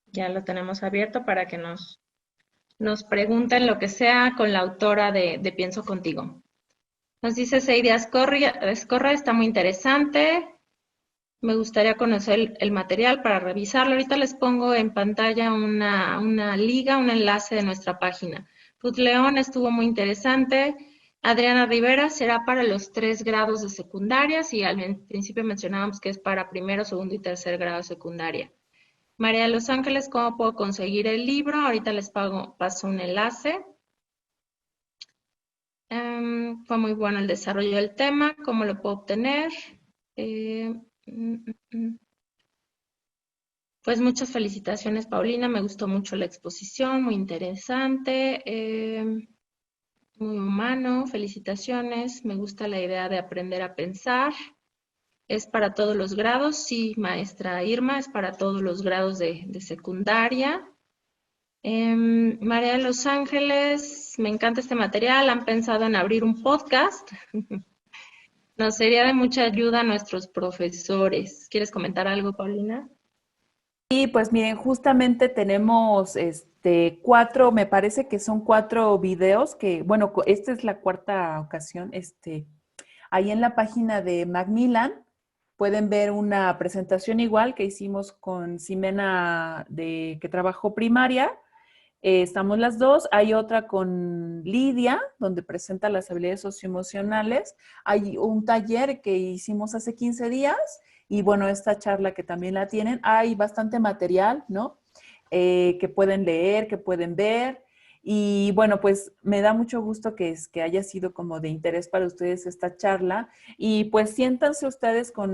ya lo tenemos abierto para que nos pregunten lo que sea con la autora de Pienso Contigo. Nos dice Seidi Escorra, está muy interesante. Me gustaría conocer el material para revisarlo. Ahorita les pongo en pantalla una liga, un enlace de nuestra página. Ruth León estuvo muy interesante. Adriana Rivera será para los 3 grados de secundaria. Sí, al principio mencionábamos que es para primero, segundo y tercer grado de secundaria. María de Los Ángeles, ¿cómo puedo conseguir el libro? Ahorita les paso un enlace. Fue muy bueno el desarrollo del tema. ¿Cómo lo puedo obtener? Pues muchas felicitaciones, Paulina. Me gustó mucho la exposición, muy interesante, muy humano. Felicitaciones. Me gusta la idea de aprender a pensar. ¿Es para todos los grados? Sí, maestra Irma, es para todos los grados de secundaria. María de Los Ángeles, me encanta este material. ¿Han pensado en abrir un podcast? Nos sería de mucha ayuda a nuestros profesores. ¿Quieres comentar algo, Paulina? Y pues miren, justamente tenemos 4, me parece que son 4 videos que, bueno, esta es la 4ª ocasión, ahí en la página de Macmillan pueden ver una presentación igual que hicimos con Ximena que trabajó primaria. Estamos las dos. Hay otra con Lidia, donde presenta las habilidades socioemocionales. Hay un taller que hicimos hace 15 días y bueno, esta charla que también la tienen. Hay bastante material, ¿no? Que pueden leer, que pueden ver. Y bueno, pues me da mucho gusto que haya sido como de interés para ustedes esta charla. Y pues siéntanse ustedes con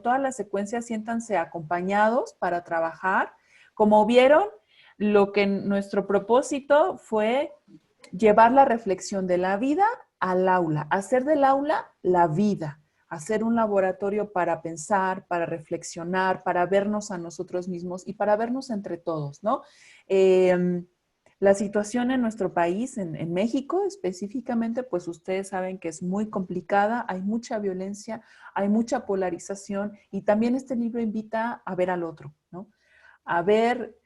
toda la secuencia, siéntanse acompañados para trabajar. Como vieron, lo que nuestro propósito fue llevar la reflexión de la vida al aula, hacer del aula la vida, hacer un laboratorio para pensar, para reflexionar, para vernos a nosotros mismos y para vernos entre todos, ¿no? La situación en nuestro país, en México específicamente, pues ustedes saben que es muy complicada, hay mucha violencia, hay mucha polarización y también este libro invita a ver al otro, ¿no? A ver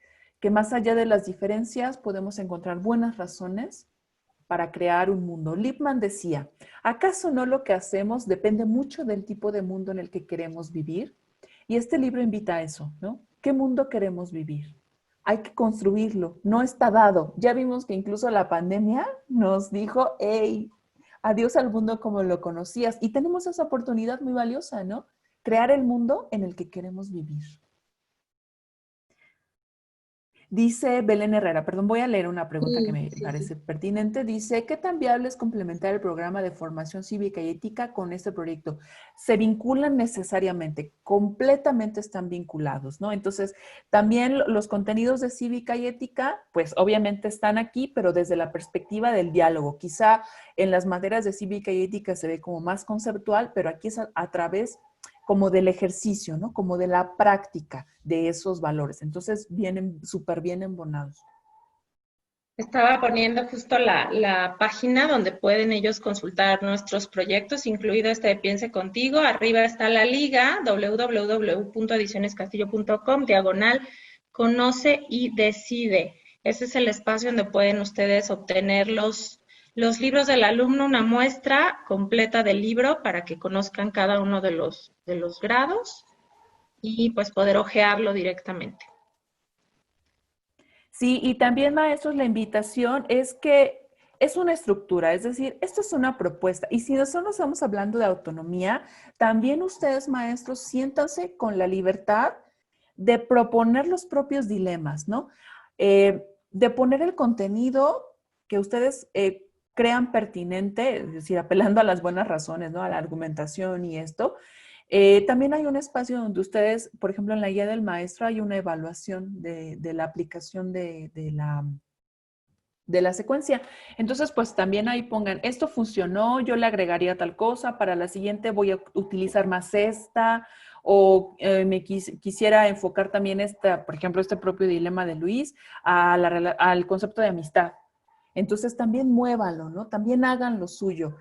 que más allá de las diferencias podemos encontrar buenas razones para crear un mundo. Lippmann decía, ¿acaso no lo que hacemos depende mucho del tipo de mundo en el que queremos vivir? Y este libro invita a eso, ¿no? ¿Qué mundo queremos vivir? Hay que construirlo, no está dado. Ya vimos que incluso la pandemia nos dijo, hey, adiós al mundo como lo conocías. Y tenemos esa oportunidad muy valiosa, ¿no? Crear el mundo en el que queremos vivir. Dice Belén Herrera, perdón, voy a leer una pregunta que me parece pertinente. Dice, ¿qué tan viable es complementar el programa de formación cívica y ética con este proyecto? Se vinculan necesariamente, completamente están vinculados, ¿no? Entonces, también los contenidos de cívica y ética, pues obviamente están aquí, pero desde la perspectiva del diálogo. Quizá en las materias de cívica y ética se ve como más conceptual, pero aquí es a través como del ejercicio, ¿no? Como de la práctica de esos valores. Entonces, vienen súper bien embonados. Estaba poniendo justo la página donde pueden ellos consultar nuestros proyectos, incluido este de Piense Contigo. Arriba está la liga, www.edicionescastillo.com/conoce y decide. Ese es el espacio donde pueden ustedes obtener los libros del alumno, una muestra completa del libro para que conozcan cada uno de los grados y pues poder hojearlo directamente. Sí, y también, maestros, la invitación es que es una estructura, es decir, esto es una propuesta. Y si nosotros estamos hablando de autonomía, también ustedes, maestros, siéntanse con la libertad de proponer los propios dilemas, ¿no? De poner el contenido que ustedes crean pertinente, es decir, apelando a las buenas razones, ¿no? A la argumentación y esto. También hay un espacio donde ustedes, por ejemplo, en la guía del maestro hay una evaluación de la aplicación de la secuencia. Entonces, pues también ahí pongan, esto funcionó, yo le agregaría tal cosa, para la siguiente voy a utilizar más esta, o me quisiera enfocar también por ejemplo, este propio dilema de Luis al concepto de amistad. Entonces, también muévanlo, ¿no? También hagan lo suyo.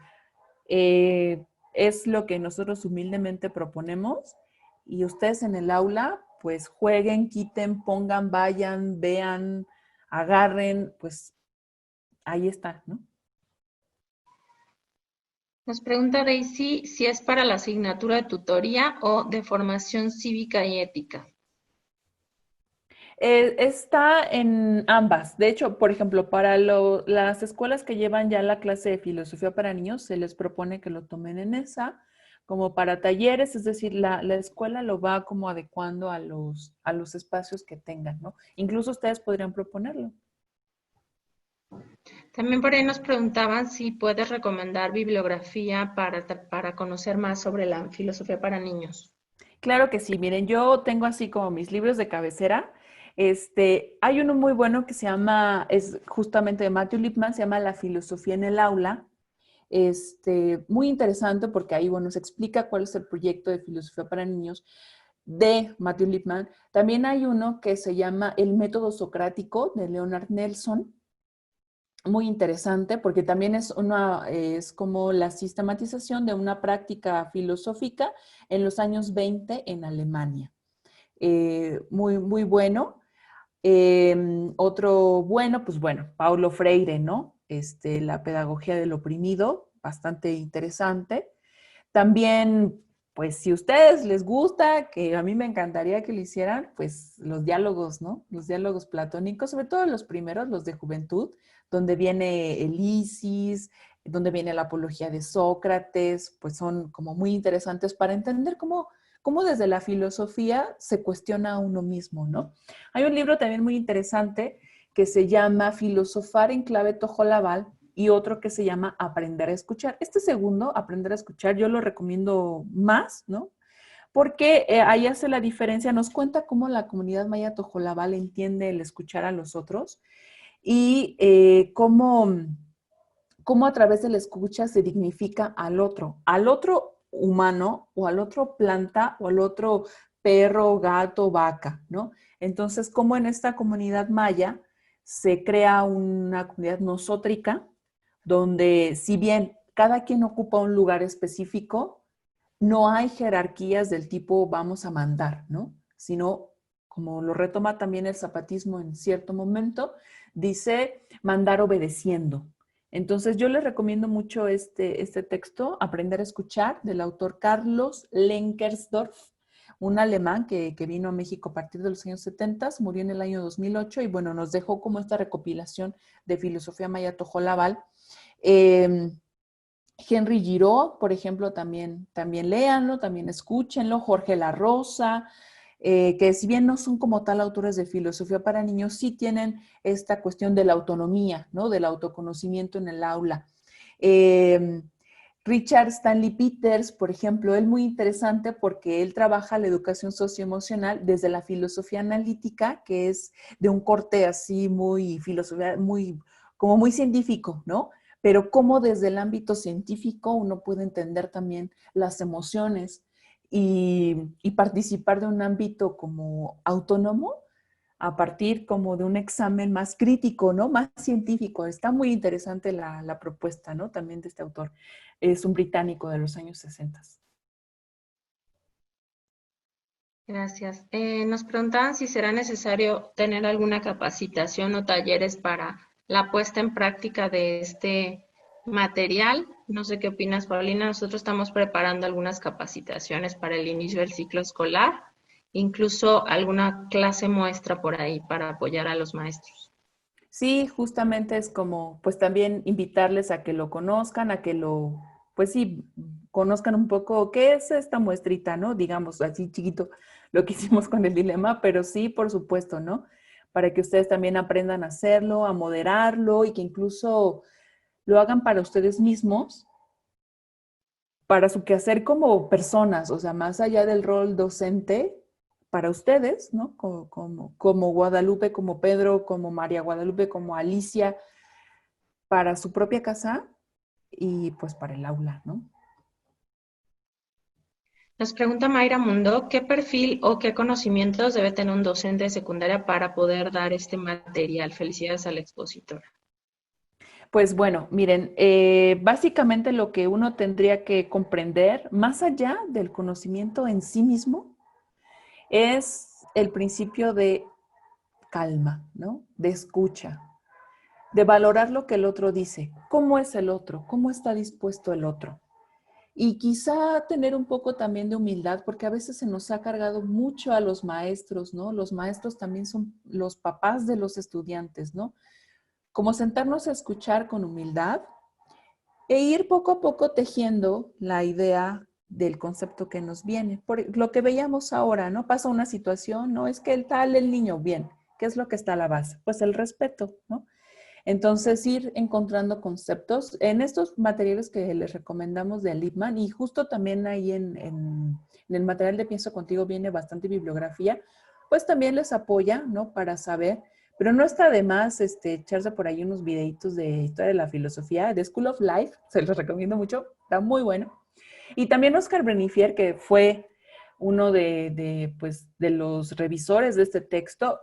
Es lo que nosotros humildemente proponemos y ustedes en el aula, pues jueguen, quiten, pongan, vayan, vean, agarren, pues ahí está, ¿no? Nos pregunta Daisy si es para la asignatura de tutoría o de formación cívica y ética. Está en ambas. De hecho, por ejemplo, para las escuelas que llevan ya la clase de filosofía para niños, se les propone que lo tomen en esa, como para talleres, es decir, la escuela lo va como adecuando a los espacios que tengan, ¿no? Incluso ustedes podrían proponerlo. También por ahí nos preguntaban si puedes recomendar bibliografía para conocer más sobre la filosofía para niños. Claro que sí, miren, yo tengo así como mis libros de cabecera. Hay uno muy bueno que es justamente de Matthew Lipman, se llama La filosofía en el aula. Muy interesante porque ahí, bueno, se explica cuál es el proyecto de filosofía para niños de Matthew Lipman. También hay uno que se llama El método socrático de Leonard Nelson. Muy interesante porque también es como la sistematización de una práctica filosófica en los años 20 en Alemania. Muy, muy bueno. Otro bueno, pues bueno, Paulo Freire, ¿no? La pedagogía del oprimido, bastante interesante. También, pues si a ustedes les gusta, que a mí me encantaría que lo hicieran, pues los diálogos, ¿no? Los diálogos platónicos, sobre todo los primeros, los de juventud, donde viene el Isis, donde viene la apología de Sócrates, pues son como muy interesantes para entender cómo desde la filosofía se cuestiona a uno mismo, ¿no? Hay un libro también muy interesante que se llama Filosofar en clave tojolabal y otro que se llama Aprender a escuchar. Este segundo, Aprender a escuchar, yo lo recomiendo más, ¿no? porque ahí hace la diferencia, nos cuenta cómo la comunidad maya tojolabal entiende el escuchar a los otros y cómo a través de la escucha se dignifica al otro humano o al otro planta o al otro perro, gato, vaca, ¿no? Entonces, cómo en esta comunidad maya se crea una comunidad nosótrica, donde si bien cada quien ocupa un lugar específico, no hay jerarquías del tipo vamos a mandar, ¿no? Sino, como lo retoma también el zapatismo en cierto momento, dice mandar obedeciendo. Entonces, yo les recomiendo mucho este texto, Aprender a escuchar, del autor Carlos Lenkersdorf, un alemán que vino a México a partir de los años 70, murió en el año 2008 y bueno, nos dejó como esta recopilación de filosofía maya tojolabal. Henry Giraud, por ejemplo, también léanlo, también escúchenlo. Jorge La Rosa, que si bien no son como tal autores de filosofía para niños, sí tienen esta cuestión de la autonomía, ¿no? Del autoconocimiento en el aula. Richard Stanley Peters, por ejemplo, él muy interesante porque él trabaja la educación socioemocional desde la filosofía analítica, que es de un corte así muy filosofía, como muy científico, ¿no? Pero cómo desde el ámbito científico uno puede entender también las emociones y participar de un ámbito como autónomo a partir como de un examen más crítico, ¿no? Más científico. Está muy interesante la propuesta, ¿no? También de este autor. Es un británico de los años 60. Gracias. Nos preguntaban si será necesario tener alguna capacitación o talleres para la puesta en práctica de este material. No sé qué opinas, Paulina. Nosotros estamos preparando algunas capacitaciones para el inicio del ciclo escolar, incluso alguna clase muestra por ahí para apoyar a los maestros. Sí, justamente es como, pues también invitarles a que lo conozcan, a que pues sí, conozcan un poco qué es esta muestrita, ¿no? Digamos así chiquito lo que hicimos con el dilema, pero sí, por supuesto, ¿no? Para que ustedes también aprendan a hacerlo, a moderarlo y que incluso lo hagan para ustedes mismos, para su quehacer como personas, o sea, más allá del rol docente, para ustedes, ¿no? Como Guadalupe, como Pedro, como María Guadalupe, como Alicia, para su propia casa y pues para el aula, ¿no? Nos pregunta Mayra Mundo, ¿qué perfil o qué conocimientos debe tener un docente de secundaria para poder dar este material? Felicidades a la expositora. Pues bueno, miren, básicamente lo que uno tendría que comprender, más allá del conocimiento en sí mismo, es el principio de calma, ¿no? De escucha, de valorar lo que el otro dice, cómo es el otro, cómo está dispuesto el otro. Y quizá tener un poco también de humildad, porque a veces se nos ha cargado mucho a los maestros, ¿no? Los maestros también son los papás de los estudiantes, ¿no? Como sentarnos a escuchar con humildad e ir poco a poco tejiendo la idea del concepto que nos viene. Por lo que veíamos ahora, ¿no? Pasa una situación, no es que el niño, bien, ¿qué es lo que está a la base? Pues el respeto, ¿no? Entonces, ir encontrando conceptos en estos materiales que les recomendamos de Lippmann y justo también ahí en el material de Pienso Contigo viene bastante bibliografía, pues también les apoya, ¿no? Para saber, pero no está de más echarse por ahí unos videitos de historia de la filosofía, de School of Life, se los recomiendo mucho, está muy bueno. Y también Oscar Brenifier, que fue uno pues, de los revisores de este texto.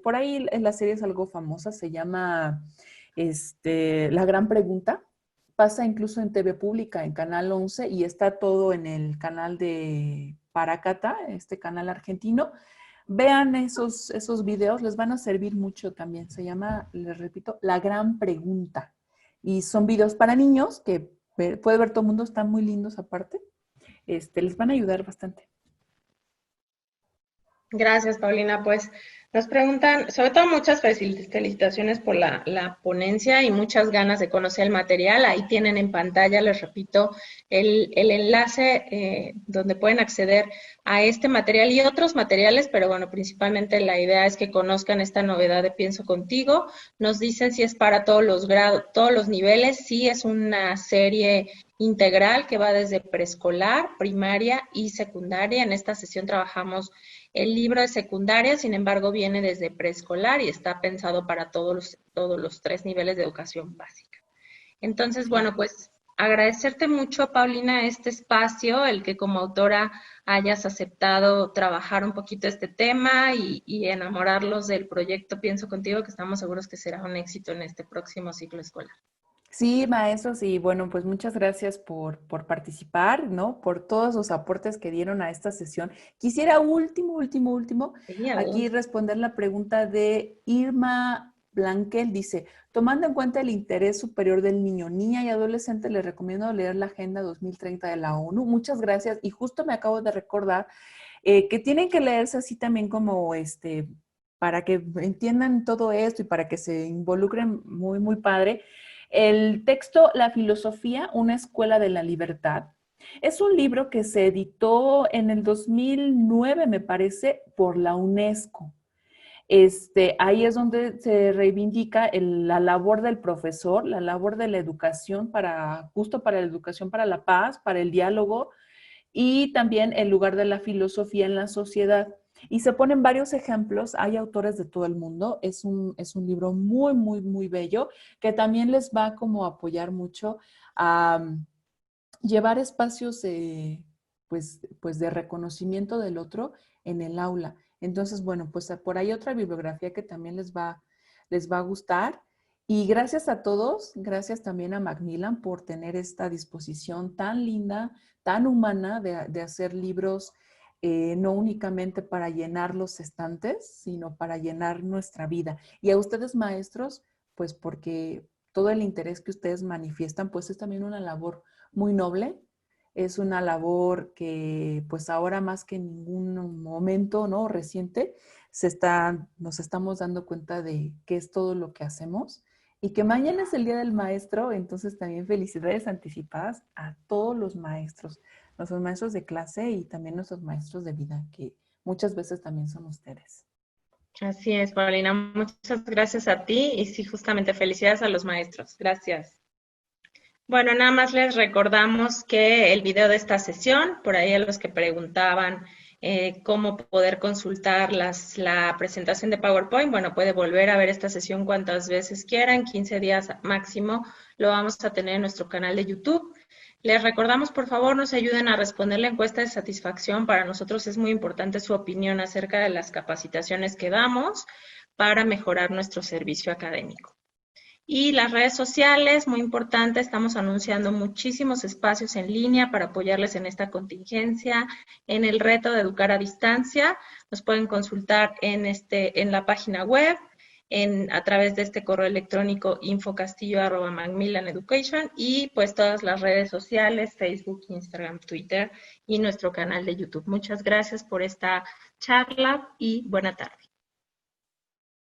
Por ahí en la serie es algo famosa, se llama La Gran Pregunta. Pasa incluso en TV Pública, en Canal 11, y está todo en el canal de Paracata, este canal argentino. Vean esos videos, les van a servir mucho también. Se llama, les repito, La Gran Pregunta. Y son videos para niños que puede ver todo el mundo, están muy lindos aparte. Les van a ayudar bastante. Gracias, Paulina. Pues nos preguntan, sobre todo muchas felicitaciones por la ponencia y muchas ganas de conocer el material. Ahí tienen en pantalla, les repito, el enlace donde pueden acceder a este material y otros materiales, pero bueno, principalmente la idea es que conozcan esta novedad de Pienso Contigo. Nos dicen si es para todos los grados, todos los niveles, sí es una serie integral que va desde preescolar, primaria y secundaria. En esta sesión trabajamos el libro de secundaria, sin embargo, viene desde preescolar y está pensado para todos los 3 niveles de educación básica. Entonces, bueno, pues agradecerte mucho, Paulina, este espacio, el que como autora hayas aceptado trabajar un poquito este tema y enamorarlos del proyecto Pienso Contigo, que estamos seguros que será un éxito en este próximo ciclo escolar. Sí, maestros, y bueno, pues muchas gracias por participar, ¿no? Por todos los aportes que dieron a esta sesión. Quisiera último, Sí, aquí adelante. responder la pregunta de Irma Blanquel. Dice, tomando en cuenta el interés superior del niño, niña y adolescente, les recomiendo leer la Agenda 2030 de la ONU. Muchas gracias. Y justo me acabo de recordar que tienen que leerse así también como para que entiendan todo esto y para que se involucren muy padre. El texto La filosofía, una escuela de la libertad. Es un libro que se editó en el 2009, me parece, por la UNESCO. Ahí es donde se reivindica la labor del profesor, la labor de la educación justo para la educación para la paz, para el diálogo y también el lugar de la filosofía en la sociedad. Y se ponen varios ejemplos, hay autores de todo el mundo, es un libro muy bello que también les va como a apoyar mucho a llevar espacios pues de reconocimiento del otro en el aula. Entonces, bueno, pues por ahí otra bibliografía que también les va a gustar. Y gracias a todos, gracias también a Macmillan por tener esta disposición tan linda, tan humana de hacer libros no únicamente para llenar los estantes, sino para llenar nuestra vida. Y a ustedes, maestros, pues porque todo el interés que ustedes manifiestan, pues es también una labor muy noble. Es una labor que pues ahora más que en ningún momento, ¿no? Reciente, nos estamos dando cuenta de qué es todo lo que hacemos y que mañana es el Día del Maestro, entonces también felicidades anticipadas a todos los maestros, nuestros maestros de clase y también nuestros maestros de vida, que muchas veces también son ustedes. Así es, Paulina. Muchas gracias a ti y sí, justamente felicidades a los maestros. Gracias. Bueno, nada más les recordamos que el video de esta sesión, por ahí a los que preguntaban cómo poder consultar la presentación de PowerPoint, bueno, puede volver a ver esta sesión cuantas veces quieran, 15 días máximo, lo vamos a tener en nuestro canal de YouTube. Les recordamos, por favor, nos ayuden a responder la encuesta de satisfacción. Para nosotros es muy importante su opinión acerca de las capacitaciones que damos para mejorar nuestro servicio académico. Y las redes sociales, muy importante, estamos anunciando muchísimos espacios en línea para apoyarles en esta contingencia, en el reto de educar a distancia. Nos pueden consultar en la página web, a través de este correo electrónico infocastillo@macmillaneducation y pues todas las redes sociales, Facebook, Instagram, Twitter y nuestro canal de YouTube. Muchas gracias por esta charla y buena tarde.